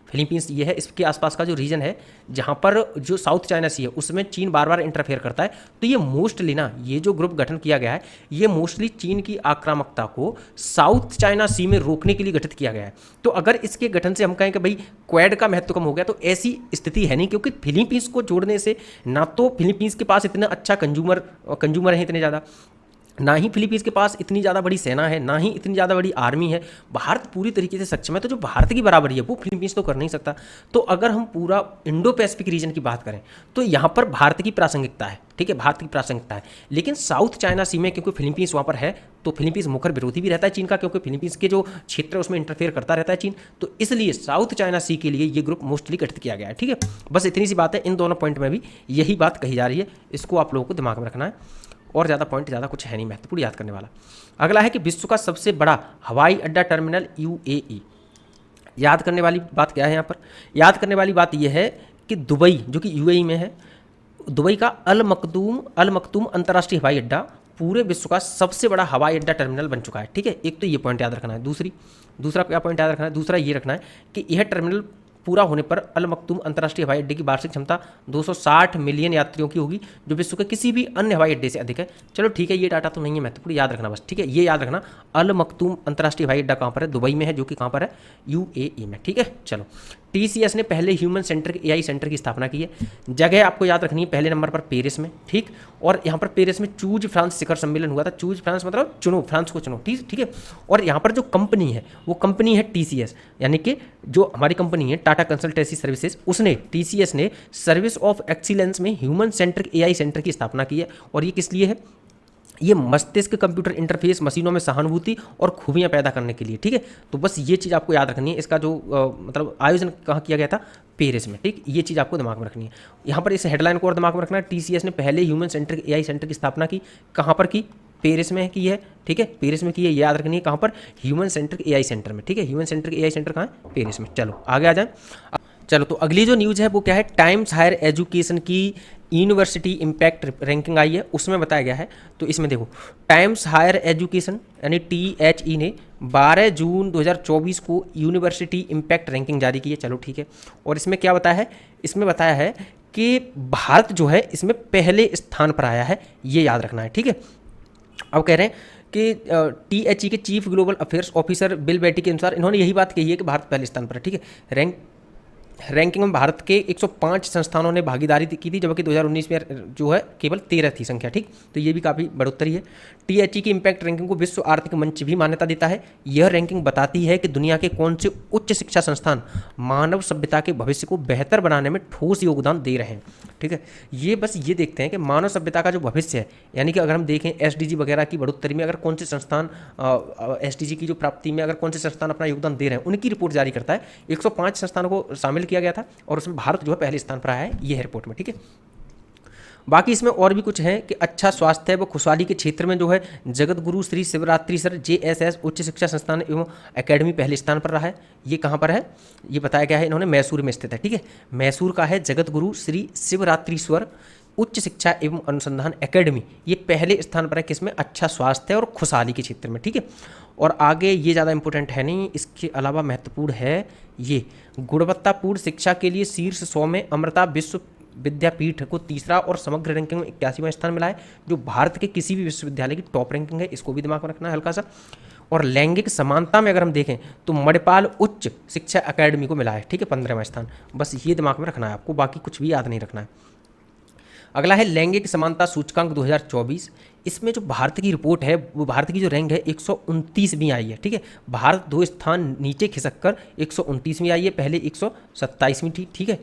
फिलीपींस ये है, इसके आसपास का जो रीजन है जहाँ पर जो साउथ चाइना सी है उसमें चीन बार बार इंटरफेयर करता है। तो ये मोस्टली ना, ये जो ग्रुप गठन किया गया है ये मोस्टली चीन की आक्रामकता को साउथ चाइना सी में रोकने के लिए गठित किया गया है। तो अगर इसके गठन से हम कहें कि भाई क्वाड का महत्व कम हो गया, तो ऐसी स्थिति है नहीं, क्योंकि फिलीपींस को जोड़ने से ना तो फिलीपींस के पास इतना अच्छा कंज्यूमर है इतने ज़्यादा, ना ही फिलीपींस के पास इतनी ज़्यादा बड़ी सेना है, ना ही इतनी ज़्यादा बड़ी आर्मी है। भारत पूरी तरीके से सक्षम है, तो जो भारत की बराबरी है वो फिलीपींस तो कर नहीं सकता। तो अगर हम पूरा इंडो पैसिफिक रीजन की बात करें तो यहाँ पर भारत की प्रासंगिकता है, ठीक है, भारत की प्रासंगिकता है। लेकिन साउथ चाइना सी में क्योंकि फिलीपींस वहाँ पर है तो फिलीपींस मुखर विरोधी भी रहता है चीन का, क्योंकि फिलीपींस के जो क्षेत्र है उसमें इंटरफेयर करता रहता है चीन। तो इसलिए साउथ चाइना सी के लिए ये ग्रुप मोस्टली गठित किया गया है, ठीक है। बस इतनी सी बात है, इन दोनों पॉइंट में भी यही बात कही जा रही है, इसको आप लोगों को दिमाग में रखना है। और ज़्यादा पॉइंट ज़्यादा कुछ है नहीं महत्वपूर्ण याद करने वाला। अगला है कि विश्व का सबसे बड़ा हवाई अड्डा टर्मिनल यूएई। याद करने वाली बात क्या है यहाँ पर, याद करने वाली बात यह है कि दुबई जो कि यूएई में है, दुबई का अल मखदूम अंतर्राष्ट्रीय हवाई अड्डा पूरे विश्व का सबसे बड़ा हवाई अड्डा टर्मिनल बन चुका है, ठीक है। एक तो ये पॉइंट याद रखना है। दूसरा क्या पॉइंट याद रखना है, दूसरा ये रखना है कि यह टर्मिनल पूरा होने पर अल मखदूम अंतर्राष्ट्रीय हवाई अड्डे की वार्षिक क्षमता 260 मिलियन यात्रियों की होगी, जो विश्व के किसी भी अन्य हवाई अड्डे से अधिक है। चलो ठीक है, ये डाटा तो नहीं है महत्वपूर्ण, याद रखना बस, ठीक है। ये याद रखना अल मखदूम अंतर्राष्ट्रीय हवाई अड्डा कहाँ पर है, दुबई में है, जो कि कहाँ पर है, यूएई में, ठीक है। चलो टीसीएस ने पहले ह्यूमन सेंट्रिक एआई सेंटर की स्थापना की है। जगह आपको याद रखनी है, पहले नंबर पर पेरिस में, ठीक। और यहाँ पर पेरिस में चूज फ्रांस शिखर सम्मेलन हुआ था। चूज फ्रांस मतलब चुनो, फ्रांस को चुनो, ठीक है। और यहाँ पर जो कंपनी है वो कंपनी है टीसीएस, यानी कि जो हमारी कंपनी है टाटा कंसल्टेंसी सर्विसेज, उसने टीसीएस ने सर्विस ऑफ एक्सीलेंस में ह्यूमन सेंट्रिक एआई सेंटर की स्थापना की है। और ये किस लिए है, ये मस्तिष्क कंप्यूटर इंटरफेस मशीनों में सहानुभूति और खूबियां पैदा करने के लिए, ठीक है। तो बस ये चीज़ आपको याद रखनी है। इसका जो मतलब आयोजन कहाँ किया गया था, पेरिस में, ठीक। ये चीज़ आपको दिमाग में रखनी है। यहाँ पर इस हेडलाइन को और दिमाग में रखना है, टीसीएस ने पहले ह्यूमन सेंट्रिक एआई सेंटर की स्थापना की, कहाँ पर की, पेरिस में की है, ठीक है, पेरिस में की है। याद रखनी है कहाँ पर, ह्यूमन सेंट्रिक एआई सेंटर में, ठीक है। ह्यूमन सेंट्रिक एआई सेंटर कहाँ है, पेरिस में। चलो आगे आ जाए। चलो तो अगली जो न्यूज़ है वो क्या है, टाइम्स हायर एजुकेशन की यूनिवर्सिटी इम्पैक्ट रैंकिंग आई है, उसमें बताया गया है। तो इसमें देखो, टाइम्स हायर एजुकेशन यानी THE ने 12 जून 2024 को यूनिवर्सिटी इम्पैक्ट रैंकिंग जारी की है। चलो ठीक है। और इसमें क्या बताया है, इसमें बताया है कि भारत जो है इसमें पहले स्थान पर आया है, ये याद रखना है, ठीक है। अब कह रहे हैं कि THE के chief global affairs officer bill बेटी के अनुसार इन्होंने यही बात कही है कि भारत पहले स्थान पर है, ठीक है। रैंकिंग में भारत के 105 संस्थानों ने भागीदारी की थी, जबकि 2019 में जो है केवल 13 थी संख्या, ठीक। तो ये भी काफ़ी बढ़ोतरी है। THE की इम्पैक्ट रैंकिंग को विश्व आर्थिक मंच भी मान्यता देता है। यह रैंकिंग बताती है कि दुनिया के कौन से उच्च शिक्षा संस्थान मानव सभ्यता के भविष्य को बेहतर बनाने में ठोस योगदान दे रहे हैं। ठीक है। ये बस ये देखते हैं कि मानव सभ्यता का जो भविष्य है, यानी कि अगर हम देखें एसडीजी वगैरह की बढ़ोतरी में अगर कौन से संस्थान एसडीजी की जो प्राप्ति में अगर कौन से संस्थान अपना योगदान दे रहे हैं, उनकी रिपोर्ट जारी करता है। 105 संस्थानों को शामिल किया गया था और उसमें भारत जो है पहले स्थान पर आया है, ये है रिपोर्ट में, ठीक है। बाकी इसमें और भी कुछ है कि अच्छा स्वास्थ्य व खुशहाली के क्षेत्र में जो है जगत गुरु श्री शिवरात्रिसर JSS उच्च शिक्षा संस्थान एवं एकेडमी पहले स्थान पर रहा है। ये कहाँ पर है, ये बताया गया है इन्होंने, मैसूर में स्थित है, ठीक है। मैसूर का है जगत गुरु श्री शिवरात्रिश्वर उच्च शिक्षा एवं अनुसंधान एकेडमी, ये पहले स्थान पर है किसमें, अच्छा स्वास्थ्य और खुशहाली के क्षेत्र में, ठीक है। और आगे ये ज़्यादा इंपॉर्टेंट है नहीं, इसके अलावा महत्वपूर्ण है ये गुणवत्तापूर्ण शिक्षा के लिए शीर्ष 100 में अमृता विश्व विद्यापीठ को तीसरा और समग्र रैंकिंग में 81वां स्थान मिला है, जो भारत के किसी भी विश्वविद्यालय की टॉप रैंकिंग है, इसको भी दिमाग में रखना है हल्का सा। और लैंगिक समानता में अगर हम देखें तो मणिपाल उच्च शिक्षा अकेडमी को मिला है, ठीक है, 15वां स्थान। बस ये दिमाग में रखना है आपको, बाकी कुछ भी याद नहीं रखना है। अगला है लैंगिक समानता सूचकांक 2024। इसमें जो भारत की रिपोर्ट है, वो भारत की जो रैंक है 129वीं आई है, ठीक है। भारत 2 स्थान नीचे खिसक कर 129वीं आई है, पहले 127वीं थी, ठीक है।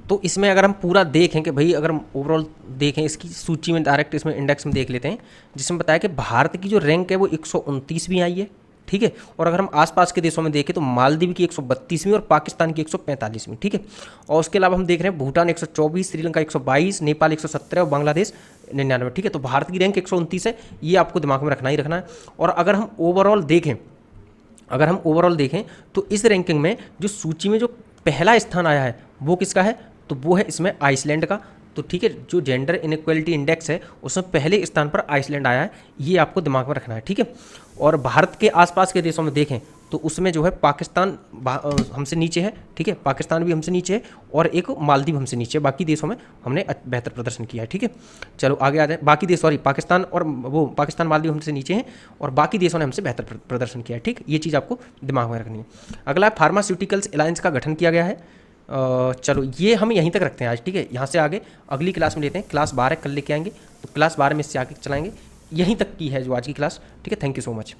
तो इसमें अगर हम पूरा देखें कि भाई अगर हम ओवरऑल देखें इसकी सूची में, डायरेक्ट इसमें इंडेक्स में देख लेते हैं, जिसमें बताया कि भारत की जो रैंक है वो 129वीं आई है, ठीक है। और अगर हम आसपास के देशों में देखें तो मालदीव की 132वीं और पाकिस्तान की 145वीं, ठीक है। और उसके अलावा हम देख रहे हैं भूटान 124, श्रीलंका 122, नेपाल 117 और बांग्लादेश 99, ठीक है। तो भारत की रैंक 129 है, ये आपको दिमाग में रखना ही रखना है। और अगर हम ओवरऑल देखें तो इस रैंकिंग में जो सूची में जो पहला स्थान आया है वो किसका है, तो वो है इसमें आइसलैंड का। तो ठीक है, जो जेंडर इनइक्वालिटी इंडेक्स है उसमें पहले स्थान पर आइसलैंड आया है, ये आपको दिमाग में रखना है, ठीक है। और भारत के आसपास के देशों में देखें तो उसमें जो है पाकिस्तान हमसे नीचे है, ठीक है, पाकिस्तान भी हमसे नीचे है और एक मालदीव हमसे नीचे है। बाकी देशों में हमने बेहतर प्रदर्शन किया है, ठीक है। चलो आगे आ जाए, बाकी देश, सॉरी, पाकिस्तान मालदीव हमसे नीचे हैं और बाकी देशों ने हमसे बेहतर प्रदर्शन किया है, ठीक। ये चीज़ आपको दिमाग में रखनी है। अगला फार्मास्यूटिकल्स अलायंस का गठन किया गया है। चलो ये हम यहीं तक रखते हैं आज, ठीक है। यहाँ से आगे अगली क्लास में लेते हैं, क्लास 12 कल लेके आएंगे, तो क्लास 12 में इससे आगे चलाएंगे। यहीं तक की है जो आज की क्लास, ठीक है। Thank you so much.